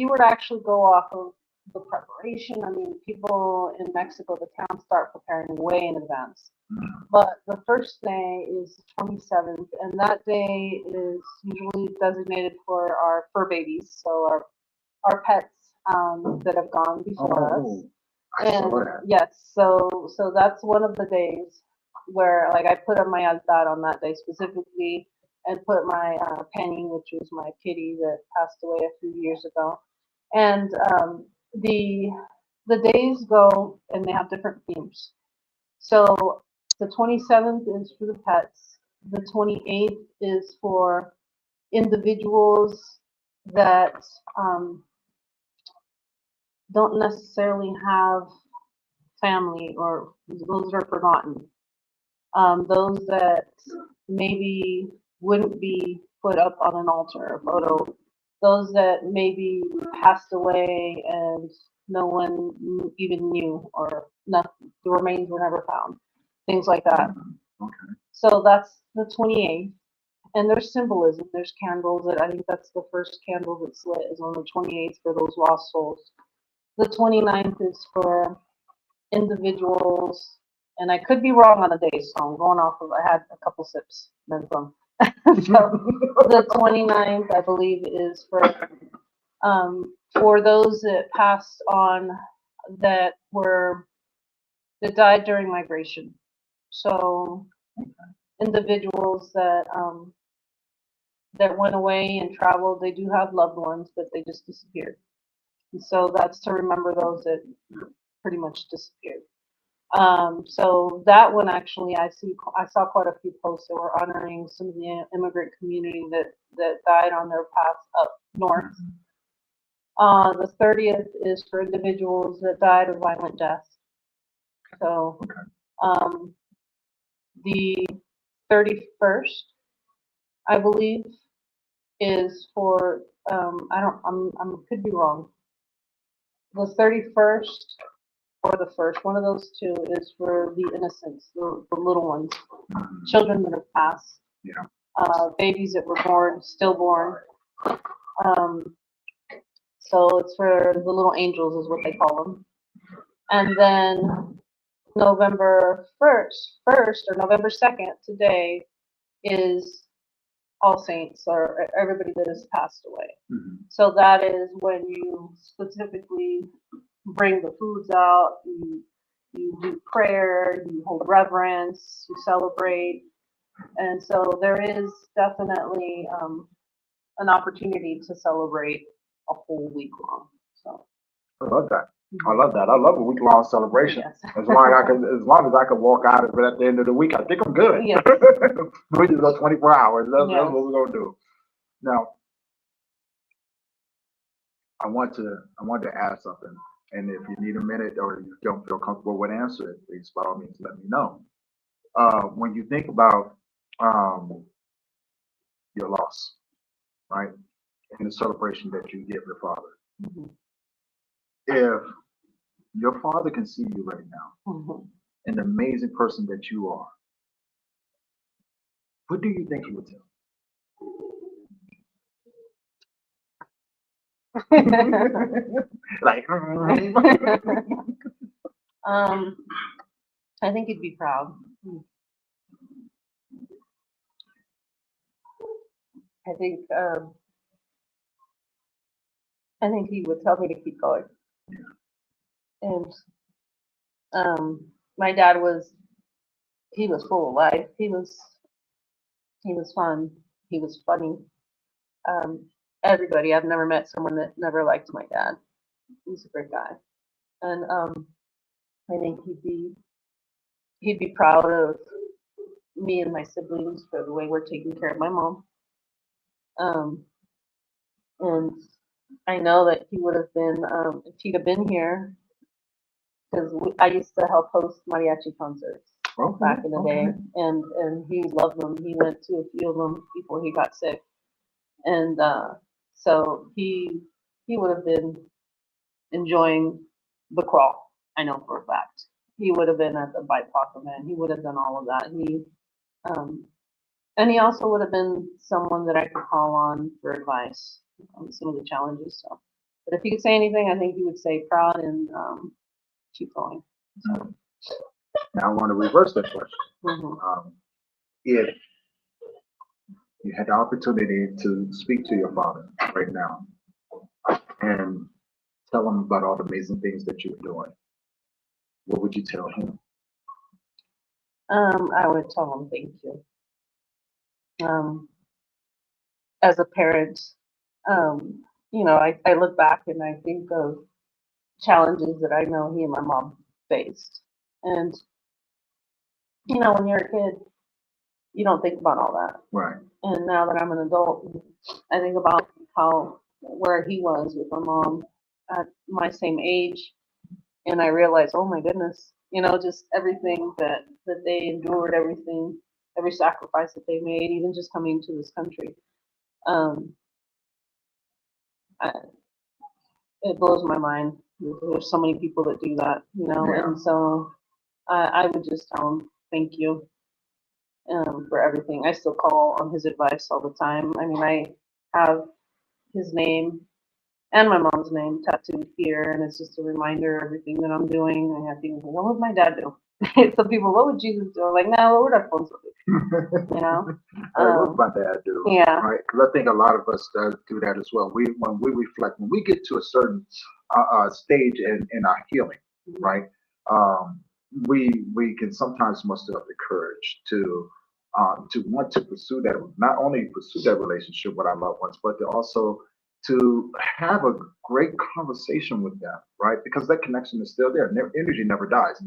were to actually go off of the preparation, I mean, people in Mexico, the towns start preparing way in advance. Mhm. But the first day is the 27th, and that day is usually designated for our fur babies, so our pets that have gone before us. Oh, I saw And that. yes, so that's one of the days where like I put up my altar on that day specifically and put my Penny, which was my kitty that passed away a few years ago. And the the days go and they have different themes. So the 27th is for the pets. The 28th is for individuals that don't necessarily have family or those are forgotten. Those that maybe wouldn't be put up on an altar or photo. Those that maybe passed away and no one even knew or not, the remains were never found. Things like that. Okay. So that's the 28th. And there's symbolism. There's candles that I think that's the first candle that's lit is on the 28th for those lost souls. The 29th is for individuals, and I could be wrong on the days, so I'm going off of, I had a couple sips, then some. So the 29th, I believe, is for those that passed on that died during migration. So individuals that went away and traveled, they do have loved ones, but they just disappeared. And so that's to remember those that pretty much disappeared. So that one actually, I saw quite a few posts that were honoring some of the immigrant community that died on their path up north. The 30th is for individuals that died of violent death. So, the 31st, I believe, is for I could be wrong. The 31st or the first, one of those two, is for the innocents, the little ones, children that have passed, Yeah. babies that were born, stillborn. So it's for the little angels is what they call them. And then November 1st or November 2nd today is All Saints or everybody that has passed away. Mhm. So that is when you specifically bring the foods out, you do prayer, you hold reverence, you celebrate. And so there is definitely an opportunity to celebrate a whole week long. So I love that. I love that. I love a week-long celebration. yes. As long as I can walk out of it at the end of the week, I think I'm good. Yes. We just go 24 hours. That's Yes. what we're gonna do. Now, I want to ask something, and if you need a minute or you don't feel comfortable with answering it, please by all means let me know. When you think about um, your loss, right, and the celebration that you give your father, Mhm. if your father can see you right now, Mhm. an amazing person that you are, what do you think he would tell? Like, I think he'd be proud. I think I think he would tell me to keep going. And my dad he was full of life. He was fun. He was funny. Um, everybody. I've never met someone that never liked my dad. He's a great guy, and I think he'd be proud of me and my siblings for the way we're taking care of my mom. Um, and I know that he would have been if he'd have been here because I used to help host mariachi concerts okay, back in the okay. day, and he loved them. He went to a few of them before he got sick, and so he would have been enjoying the crawl. I know for a fact. He would have been at the BIPOC event. He would have done all of that. Um, and he also would have been someone that I could call on for advice on some of the challenges. So, but if he could say anything, I think he would say proud and keep going. So, Now I want to reverse that question. mhm. If you had the opportunity to speak to your father right now and tell him about all the amazing things that you're doing, what would you tell him? I would tell him thank you. As a parent, I look back and I think of challenges that I know he and my mom faced. And, when you're a kid, you don't think about all that. Right. And now that I'm an adult, I think about where he was with my mom at my same age. And I realize, oh my goodness, just everything that they endured, every sacrifice that they made, even just coming to this country. Um, I, it blows my mind. There's so many people that do that, Yeah. and so I would just tell him thank you for everything. I still call on his advice all the time. I mean, I have his name and my mom's name tattooed here, and it's just a reminder of everything that I'm doing. I have people, what would my dad do? Some people, what would Jesus do? I'm like, no, what would our phones do? Hey, what would my dad do? Yeah. Right? Because I think a lot of us do that as well. When we reflect, when we get to a certain stage in our healing, right? Um, we can sometimes muster up the courage to want to pursue that, not only pursue that relationship with our loved ones, but to also to have a great conversation with them, right? Because that connection is still there. Energy never dies.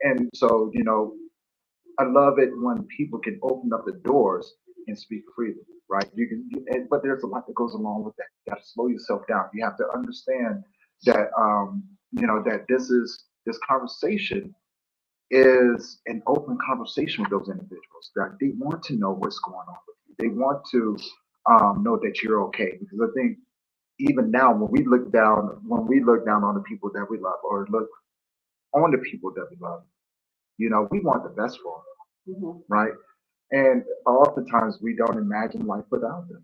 And so I love it when people can open up the doors and speak freely, right? But there's a lot that goes along with that. You got to slow yourself down. You have to understand that that this conversation is an open conversation with those individuals. That they want to know what's going on with you. They want to know that you're okay. Because I think even now, when we look down on the people that we love, or look on the people that we love, we want the best for them, right? And oftentimes we don't imagine life without them.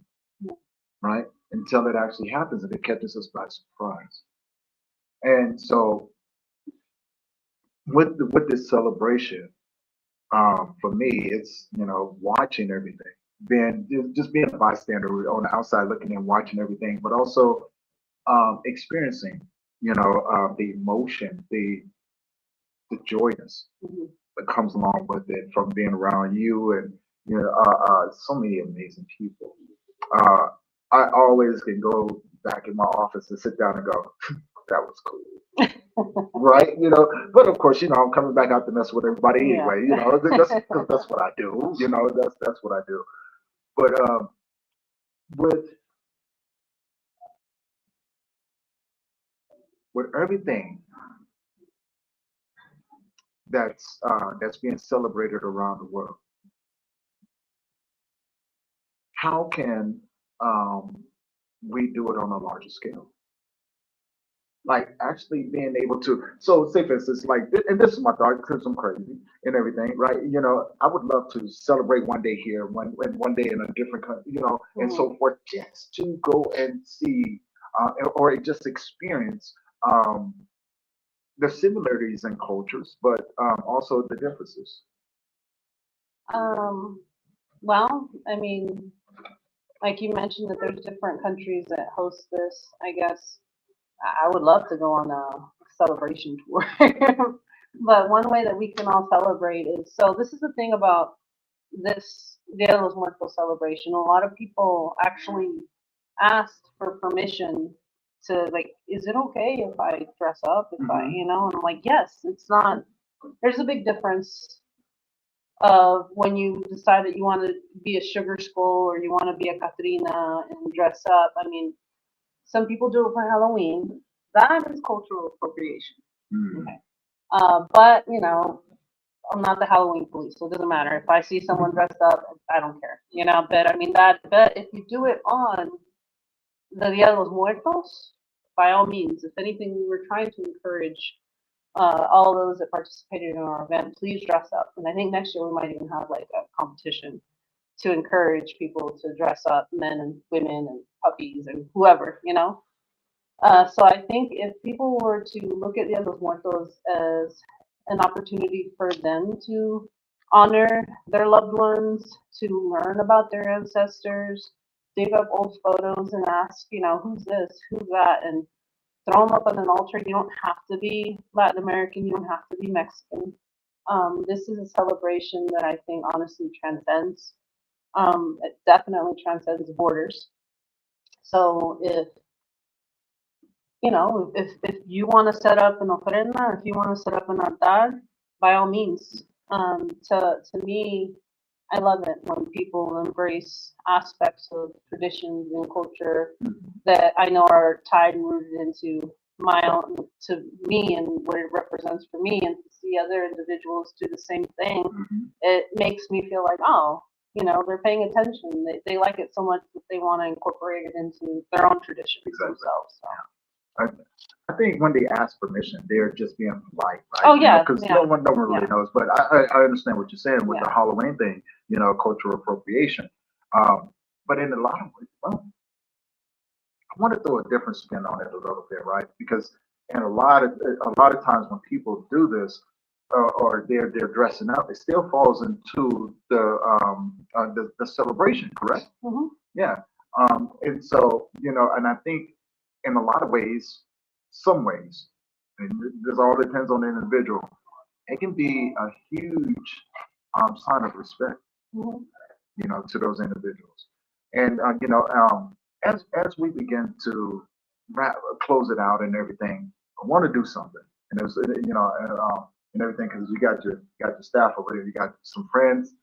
right? Until it actually happens, and it catches us by surprise. And so, with this celebration, for me, it's watching everything, being just being a bystander on the outside looking in, watching everything, but also experiencing, the emotion, the joyness Mhm. that comes along with it from being around you and so many amazing people. Uh, I always can go back in my office and sit down and go, that was cool. Right, but of course, I'm coming back out to mess with everybody Yeah. anyway. That's what I do. That's what I do. But with everything that's being celebrated around the world, how can um, we do it on a larger scale? Like actually being able to, so say for instance, like, and this is my thought because I'm crazy and everything, right? I would love to celebrate one day here, one day in a different country, and Mhm. so forth, just to go and see or just experience um, the similarities in cultures, but also the differences. Um, well, I mean, like you mentioned that there's different countries that host this. I guess I would love to go on a celebration tour. But one way that we can all celebrate is, so this is the thing about this Dia de los Muertos celebration. A lot of people actually asked for permission to, like, is it okay if I dress up? If I, Hmm. and I'm like, yes, it's not. There's a big difference of when you decide that you want to be a sugar skull or you want to be a Catrina and dress up. I mean, some people do it for Halloween. That is cultural appropriation. Mm. Okay. But I'm not the Halloween police, so it doesn't matter. If I see someone dressed up, I don't care. But I mean but if you do it on the Dia de los Muertos, by all means, if anything, we were trying to encourage all those that participated in our event, please dress up. And I think next year we might even have like a competition to encourage people to dress up, men and women and puppies and whoever. So I think if people were to look at Dia de los Muertos as an opportunity for them to honor their loved ones, to learn about their ancestors, dig up old photos and ask, who's this, who's that, and throw them up on an altar. You don't have to be Latin American, you don't have to be Mexican. This is a celebration that I think honestly transcends. It definitely transcends borders. So if you want to set up an ofrenda, if you want to set up an altar, by all means. To me, I love it when people embrace aspects of traditions and culture that I know are tied and rooted into my own, to me and what it represents for me, and to see other individuals do the same thing, Hmm. it makes me feel like, oh, they're paying attention. They like it so much that they want to incorporate it into their own traditions Exactly. themselves. So. I, I think when they ask permission, they're just being polite, right? Oh yeah, Because yeah, no one really yeah, knows. But I understand what you're saying with the yeah. Halloween thing, cultural appropriation. But in a lot of ways, well, I want to throw a different spin on it a little bit, right? Because in a lot of times when people do this, or they're dressing up, it still falls into the celebration, correct? Hmm. Yeah. And so, and I think in a lot of ways, some ways, and this all depends on the individual, it can be a huge sign of respect, Hmm. to those individuals. And, as we begin to close it out and everything, I want to do something. And there's, and everything, because you got your staff over there, you got some friends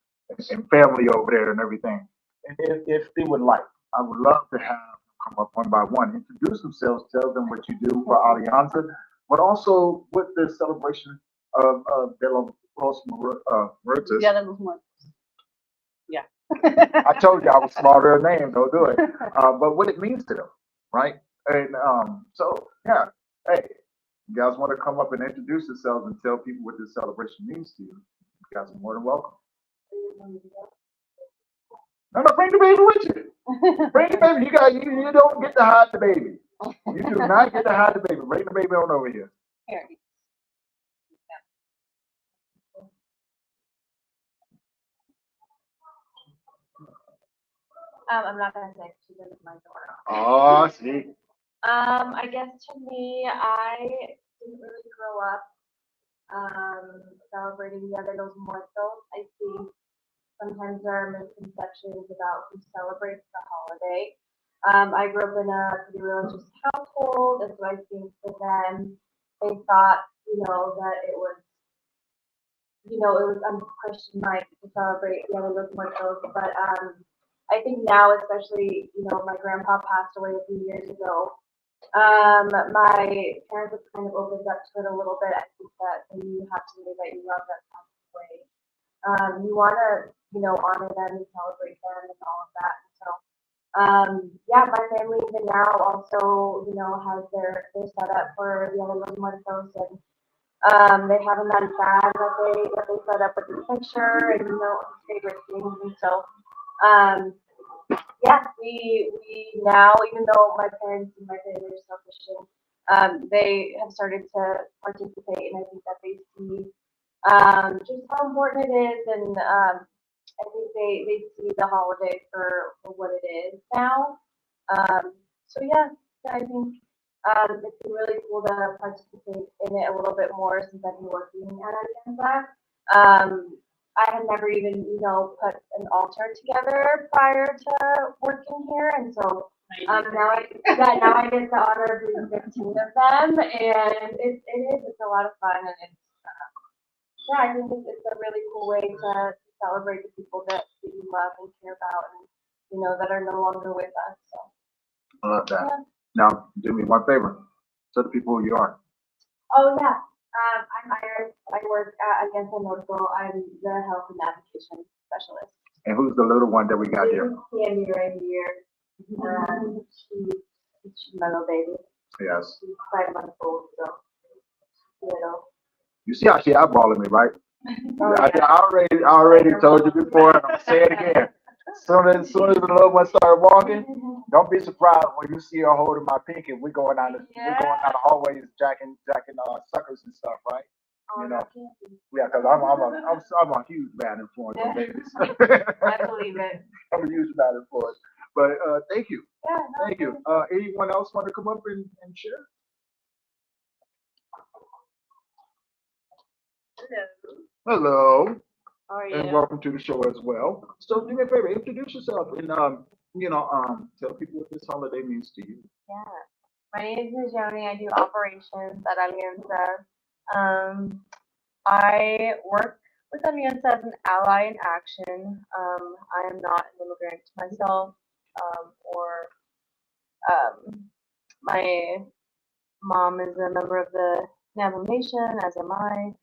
and family over there and everything. And if they would like, I would love to have them come up one by one, introduce themselves, tell them what you do for Alianza, but also with the celebration of De Los Muertos. Yeah, that was one. Yeah. I told you I was smarter than name, don't do it. But what it means to them, right? And so, yeah, hey, you guys want to come up and introduce yourselves and tell people what this celebration means to you? You guys are more than welcome. No, bring the baby with you. Bring the baby. You don't get to hide the baby. You do not get to hide the baby. Bring the baby on over here. Here. I'm not gonna say she's in my door. Oh, see. I guess to me, I didn't really grow up celebrating Dia de los Muertos. I think sometimes there are misconceptions about who celebrates the holiday. I grew up in a pretty religious household, and so I think for them, they thought, that it was unchristian-like to celebrate Dia de los Muertos. But I think now, especially, my grandpa passed away a few years ago. My parents have kind of opened up to it a little bit. I think that when you have somebody that you love that passed away, you want to, honor them and celebrate them and all of that. So, yeah, my family even now also, has their setup for Dia de los Muertos, and they have a nice bag that they set up with the picture and his favorite things, and so yeah, we now, even though my parents and my family are still Christian, they have started to participate, and I think that they see just how important it is, and I think they see the holiday for what it is now. So yeah, I think it's been really cool to participate in it a little bit more since I've been working at Alianza. I had never even, put an altar together prior to working here, and so now I get the honor of doing 15 of them, and it's a lot of fun, and it's I think it's a really cool way to celebrate the people that you love and care about, and that are no longer with us. So I love that. yeah. Now, do me one favor. Tell the people who you are. Oh yeah. I'm Iris. I work at Alianza Norco. I'm the health and navigation specialist. And who's the little one that we got This here? is Candy right here. She's my little baby. Yes. She's 5 months old, so little. You see how she eyeballing me, right? Oh, I yeah. already told you before, and I'm gonna say it again. As soon as the little one started walking, don't be surprised when you see her holding my pinky. We're going down the hallways, jacking suckers and stuff, right? Oh, You know. Candy. Yeah, because I'm a huge bad influence on babies. I believe it. I'm a huge bad influence. But thank you, Yeah, no, thank you. Anyone else want to come up and share? Hello. How are And you? welcome to the show as well. So do me a favor, introduce yourself and tell people what this holiday means to you. Yeah. My name is Najoni. I do operations at Alianza. I work with Alianza as an ally in action. I am not an immigrant myself, or my mom is a member of the Navajo Nation, as am I.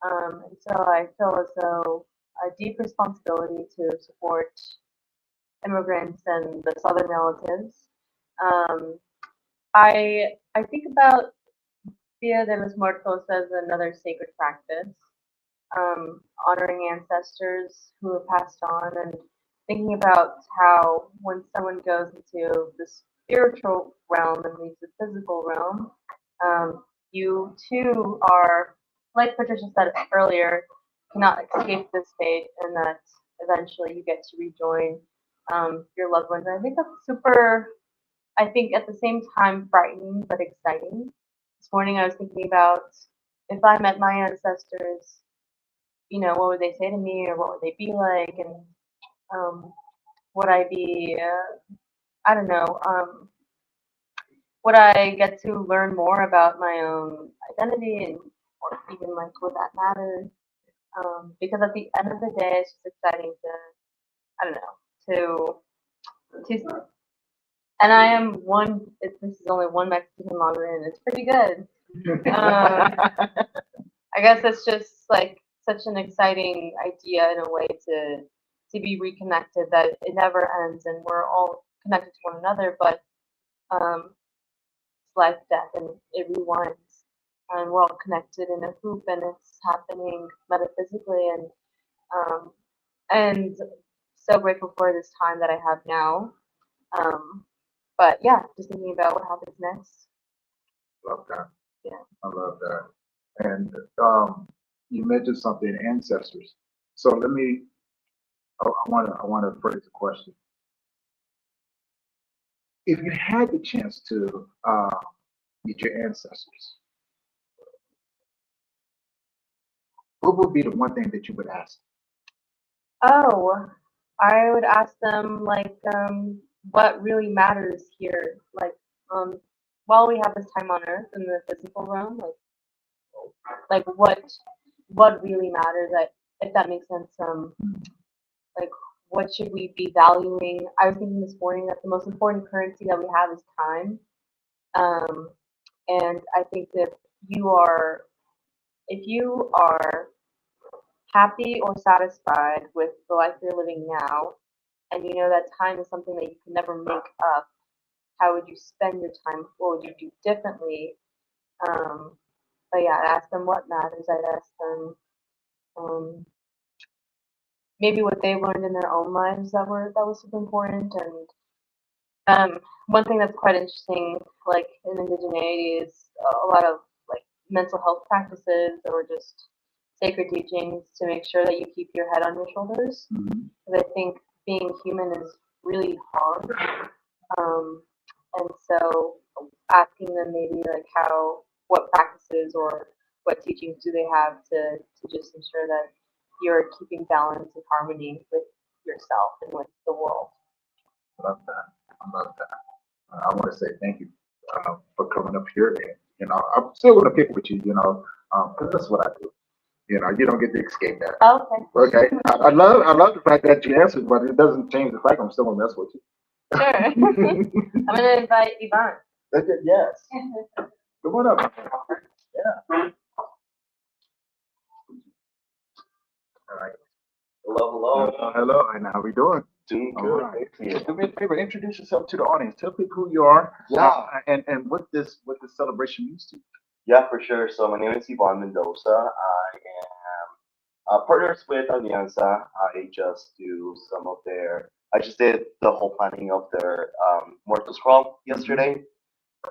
And so I feel as though a deep responsibility to support immigrants and the Southern relatives. Um, I think about Dia de los Muertos as another sacred practice, honoring ancestors who have passed on, and thinking about how when someone goes into the spiritual realm and leaves the physical realm, you too are, like Patricia said earlier, cannot escape this fate, and that eventually you get to rejoin your loved ones. And I think that's super, I think at the same time frightening but exciting. This morning I was thinking about if I met my ancestors, what would they say to me, or what would they be like, and would I be, I don't know, would I get to learn more about my own identity, and or even like would that matter? Because at the end of the day, it's just exciting to, I don't know, to and I am one. This is only one Mexican longer, and it's pretty good. I guess it's just like such an exciting idea in a way to be reconnected, that it never ends, and we're all connected to one another. But it's life, death, and it rewinds, and we're all connected in a hoop, and it's happening metaphysically, and so grateful for this time that I have now. But yeah, just thinking about what happens next. Love that. Yeah. I love that. And you mentioned something, ancestors. So let me. I want to phrase the question. If you had the chance to meet your ancestors, what would be the one thing that you would ask? Oh, I would ask them like what really matters here, um while we have this time on Earth in the physical realm, like what really matters. If that makes sense. Like what should we be valuing? I was thinking this morning that the most important currency that we have is time. Um, and I think that if you are happy or satisfied with the life you're living now, and you know that time is something that you can never make up, how would you spend your time? What would you do differently? Um, but yeah, I'd ask them what matters. I'd ask them um, maybe what they learned in their own lives that was super important. And one thing that's quite interesting, like in indigeneity, is a lot of like mental health practices or just sacred teachings to make sure that you keep your head on your shoulders. Mhm. Because I think being human is really hard. Um, and so asking them maybe like what practices or what teachings do they have to just ensure that you're keeping balance and harmony with yourself and with the world. Love that. I love that. I want to say thank you for coming up here. And, I'm still going to pick with you, because that's what I do. You don't get to escape that. Okay. Okay. I love the fact that you answered, but it doesn't change the fact I'm still going to mess with you. Sure. I'm gonna invite Yvonne. Okay, yes. Come on up. Yeah. All right. Hello, hello. Hello. And how we doing? Doing All good. right. Thank you. Do me a favor. Introduce yourself to the audience. Tell people who you are. Yeah. And what this celebration means to you. Yeah, for sure. So my name is Yvonne Mendoza. I am partners with Alianza. I just did the whole planning of their Muertos Crawl yesterday.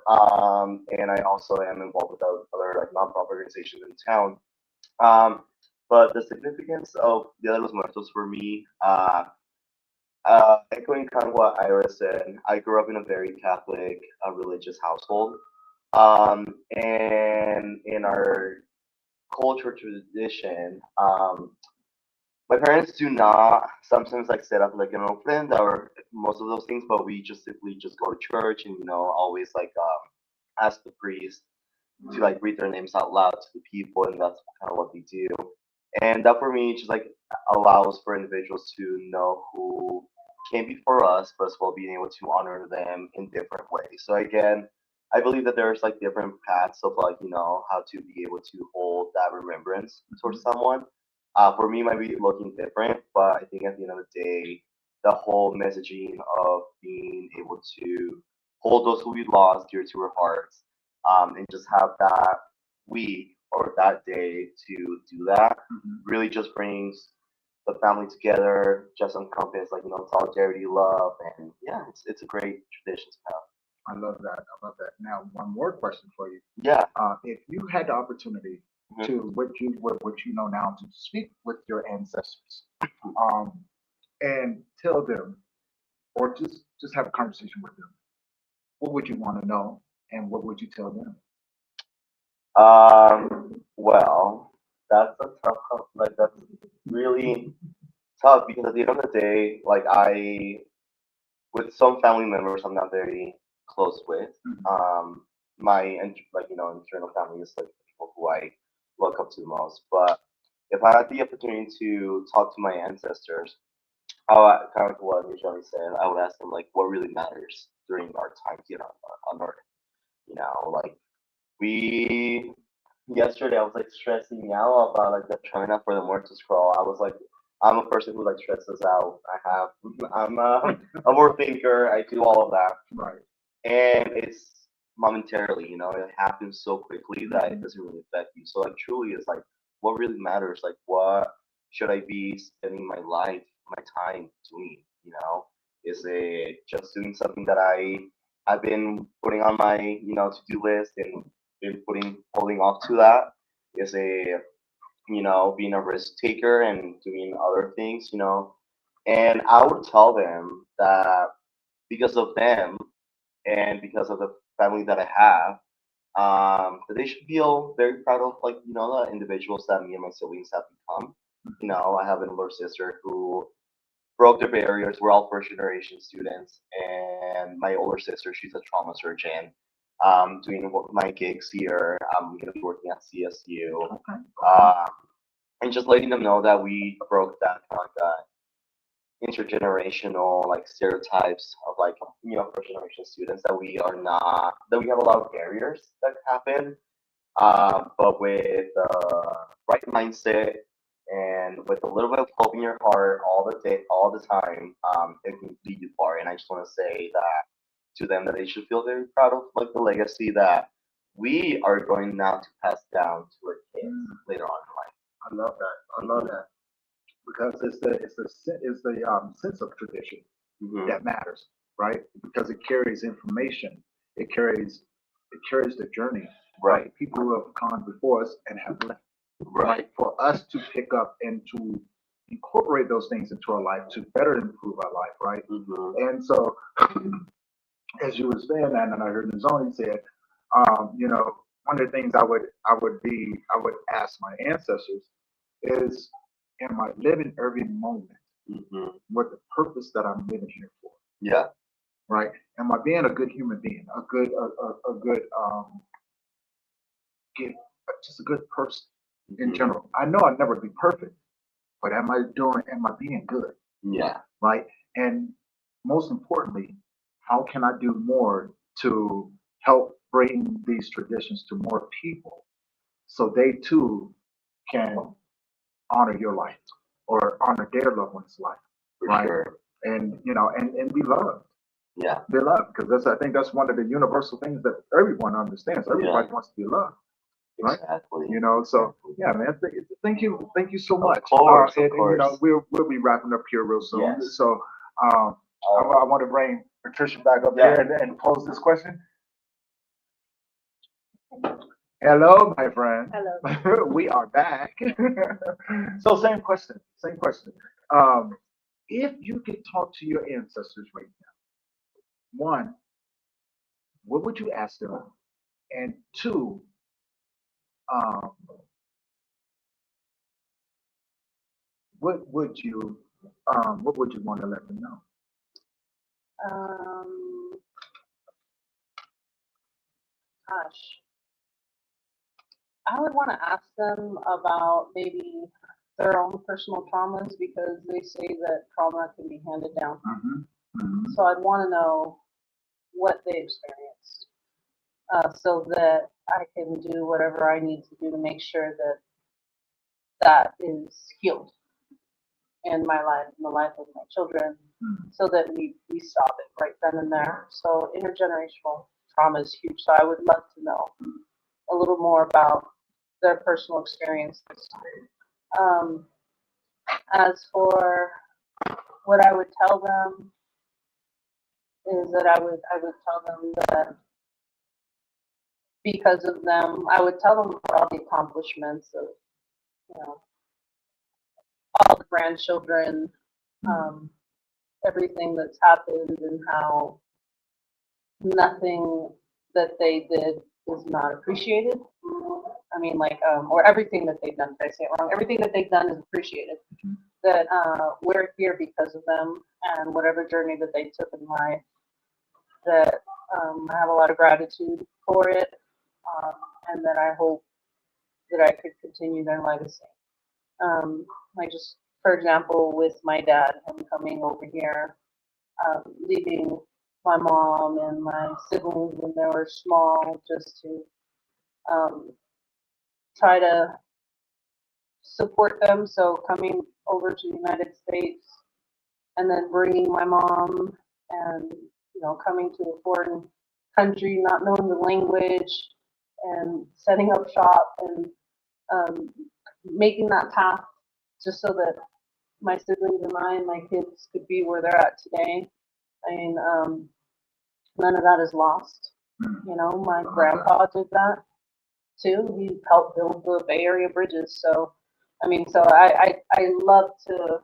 And I also am involved with other like nonprofit organizations in town. But the significance of Dia de los Muertos for me, echoing kind of what Ira said, I grew up in a very Catholic, religious household. And in our culture tradition, my parents do not sometimes like set up like an ofrenda or most of those things, but we just simply just go to church and always like ask the priest to like read their names out loud to the people, and that's kind of what they do. And that for me just like allows for individuals to know who came before us, but as well being able to honor them in different ways. So again, I believe that there's like different paths of like how to be able to hold that remembrance towards someone. For me, it might be looking different, but I think at the end of the day, the whole messaging of being able to hold those who we lost dear to our hearts, and just have that week or that day to do that really just brings the family together, just encompass like solidarity, love, and yeah, it's a great tradition to have. I love that. I love that. Now, one more question for you. Yeah. If you had the opportunity to what you know now to speak with your ancestors, and tell them, or just have a conversation with them, what would you want to know, and what would you tell them? Well, that's a like that's really tough because at the end of the day, like with some family members I'm not very close with. My internal family is like the people who I look up to the most. But if I had the opportunity to talk to my ancestors, kind of what Michelle said, I would ask them like what really matters during our time here on Earth. Like we yesterday I was like stressing out about like the China for the Muertos crawl. I was like, I'm a person who like stresses out. I'm a overthinker. I do all of that, Right. and it's momentarily. It happens so quickly that it doesn't really affect you. So like truly, it's like what really matters. Like what should I be spending my life my time doing? Is it just doing something that I've been putting on my to-do list and been holding off to that? Is it being a risk taker and doing other things? And I would tell them that because of them and because of the family that I have, that they should feel very proud of the individuals that me and my siblings have become. I have an older sister who broke the barriers. We're all first generation students, and my older sister, she's a trauma surgeon. Doing my gigs here. I'm gonna be working at CSU. Okay. Um, and just letting them know that we broke that kind of intergenerational stereotypes of first generation students, that we are not, that we have a lot of barriers that happen, but with the right mindset and with a little bit of hope in your heart all the day, all the time, it can lead you far. And I just want to say that to them, that they should feel very proud of the legacy that we are going now to pass down to our kids later on in life. I love that. I love that because it's the sense of tradition that matters, right? Because it carries information. It carries the journey, right? People who have gone before us and have left, right? For us to pick up and to incorporate those things into our life to better improve our life, right? And so, as you were saying that, and I heard Nzoni said, one of the things I would ask my ancestors is, am I living every moment with the purpose that I'm living here for? Yeah. Right? Am I being a good human being, a good, just a good person in general? I know I'll never be perfect, but am I being good? Yeah. Right? And most importantly, how can I do more to help bring these traditions to more people so they too can honor your life or honor their loved one's life, right? Sure. And and be loved. Yeah. Be loved, because I think that's one of the universal things that everyone understands. Everybody wants to be loved, right? Exactly. So yeah, man. Thank you so much. Of course, and, of course. we'll be wrapping up here real soon. Yes. So I want to bring Patricia back up here and pose this question. Hello, my friend. Hello. We are back. So same question. If you could talk to your ancestors right now, one, what would you ask them? And two, um, what would you want to let them know? Gosh, I would want to ask them about maybe their own personal traumas, because they say that trauma can be handed down. So I'd want to know what they experienced, so that I can do whatever I need to do to make sure that that is healed in my life, in the life of my children, so that we stop it right then and there. So intergenerational trauma is huge. So I would love to know a little more about their personal experiences. As for what I would tell them is that I would tell them that because of them, I would tell them about all the accomplishments of, all the grandchildren, everything that's happened, and how nothing that they did is not appreciated. I mean, or everything that they've done. Did I say it wrong? Everything that they've done is appreciated. That we're here because of them, and whatever journey that they took in life, that I have a lot of gratitude for it, and that I hope that I could continue their legacy. Just for example, with my dad, him coming over here, leaving my mom and my siblings when they were small, just to try to support them. So coming over to the United States and then bringing my mom, and coming to a foreign country, not knowing the language, and setting up shop, and making that path just so that my siblings and I and my kids could be where they're at today. I mean, none of that is lost. You know, my grandpa did that too. He helped build the Bay Area bridges. So, I mean, so I love to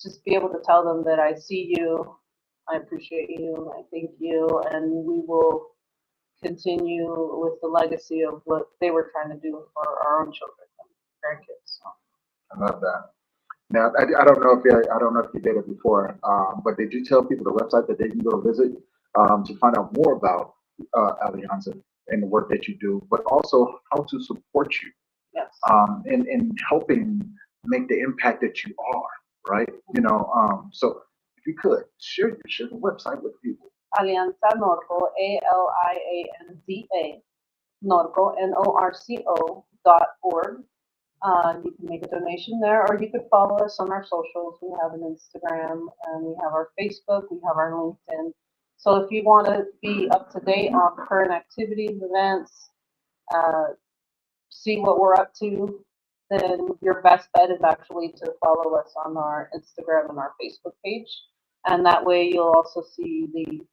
just be able to tell them that I see you, I appreciate you, I thank you, and we will continue with the legacy of what they were trying to do for our own children and grandkids. So. I love that. Now, I don't know if you did it before, but did you tell people the website that they can go visit to find out more about Alianza and the work that you do, but also how to support you Yes. in helping make the impact that you are, right? You know, so if you could share the website with people. Alianza Norco, ALIANZA, Norco, NORCO.org. You can make a donation there, or you could follow us on our socials. We have an Instagram, and we have our Facebook, we have our LinkedIn. So if you want to be up to date on current activities, events, see what we're up to, then your best bet is actually to follow us on our Instagram and our Facebook page. And that way you'll also see the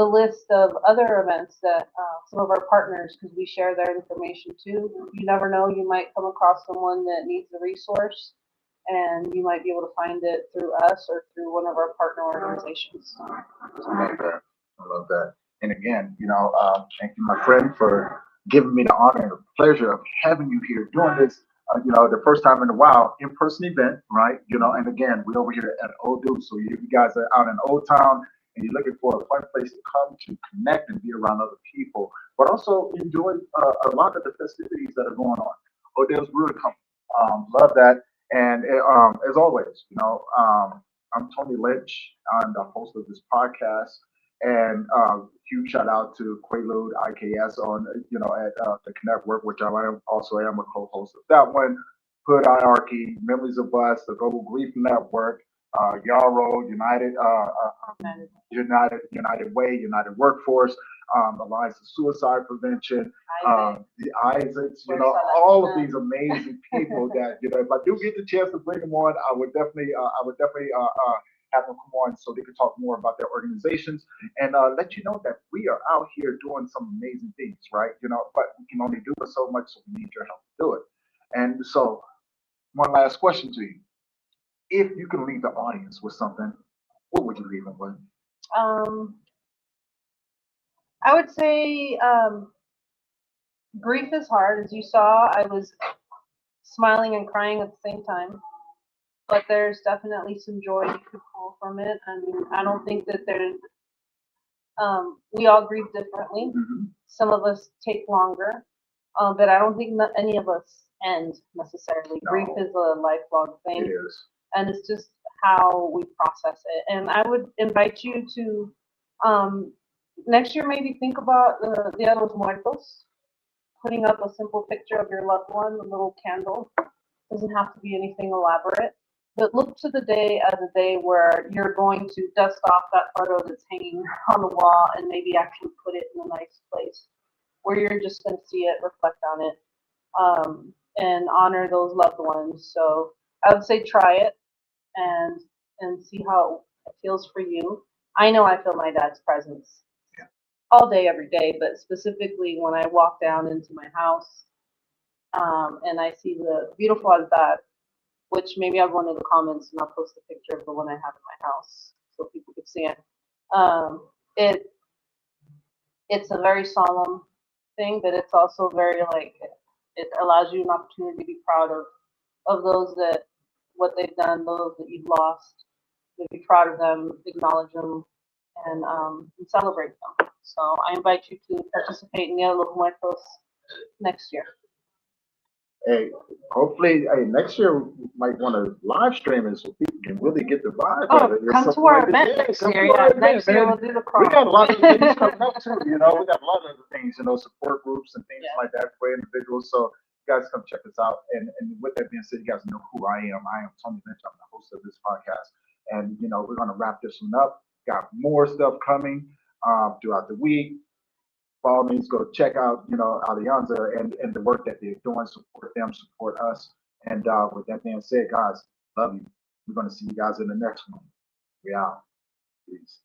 list of other events that some of our partners, because we share their information too. You never know, you might come across someone that needs a resource, and you might be able to find it through us or through one of our partner organizations. I love that. I love that. And again, you know, thank you, my friend, for giving me the honor and the pleasure of having you here doing this. You know, the first time in a while, in-person event, right? You know, and again, we're over here at Old Dude. So if you guys are out in Old Town and you're looking for a fun place to come to connect and be around other people, but also enjoy a lot of the festivities that are going on. Odell's Brewery Company. Love that. And as always, you know, I'm Tony Lynch. I'm the host of this podcast. And huge shout out to Quaalude IKS on, you know, at the Connect Work, which I am also am a co-host of that one. Hood Hierarchy, Memories of Us, the Global Grief Network, Yarrow, United Way, United Workforce, Alliance of Suicide Prevention, the Isaacs, you know, all of these amazing people that, you know, if I do get the chance to bring them on, I would definitely have them come on so they can talk more about their organizations and let you know that we are out here doing some amazing things, right? You know, but we can only do it so much, so we need your help to do it. And so, one last question to you. If you can leave the audience with something, what would you leave them with? I would say grief is hard. As you saw, I was smiling and crying at the same time. But there's definitely some joy you could pull from it. I mean, I don't think that there's, we all grieve differently. Mm-hmm. Some of us take longer, but I don't think that any of us end necessarily. No. Grief is a lifelong thing. It is. And it's just how we process it. And I would invite you to, next year, maybe think about the Dia de los Muertos, putting up a simple picture of your loved one, a little candle. Doesn't have to be anything elaborate. But look to the day as a day where you're going to dust off that photo that's hanging on the wall and maybe actually put it in a nice place where you're just going to see it, reflect on it, and honor those loved ones. So I would say try it and see how it feels for you. I know I feel my dad's presence all day, every day, but specifically when I walk down into my house and I see the beautiful altar, which maybe I'll go into the comments and I'll post a picture of the one I have in my house so people can see it. It's a very solemn thing, but it's also very like it allows you an opportunity to be proud of those that what they've done, those that you've lost. To be proud of them, acknowledge them, and celebrate them. So I invite you to participate in the Los Muertos next year. Hey, hopefully, next year we might want to live stream it so people can really get the vibe of it. Come to our event next year. Yeah, next year we'll do the cross. We got a lot of things coming up too. You know, we got a lot of other things. You know, support groups and things like that for individuals. So you guys come check us out. And with that being said, you guys know who I am. I am Tony Lynch. I'm the host of this podcast. And you know, we're gonna wrap this one up. Got more stuff coming throughout the week. By all means, go check out, you know, Alianza and the work that they're doing. Support them, support us, And with that being said, guys, love you. We're going to see you guys in the next one. We out. Peace.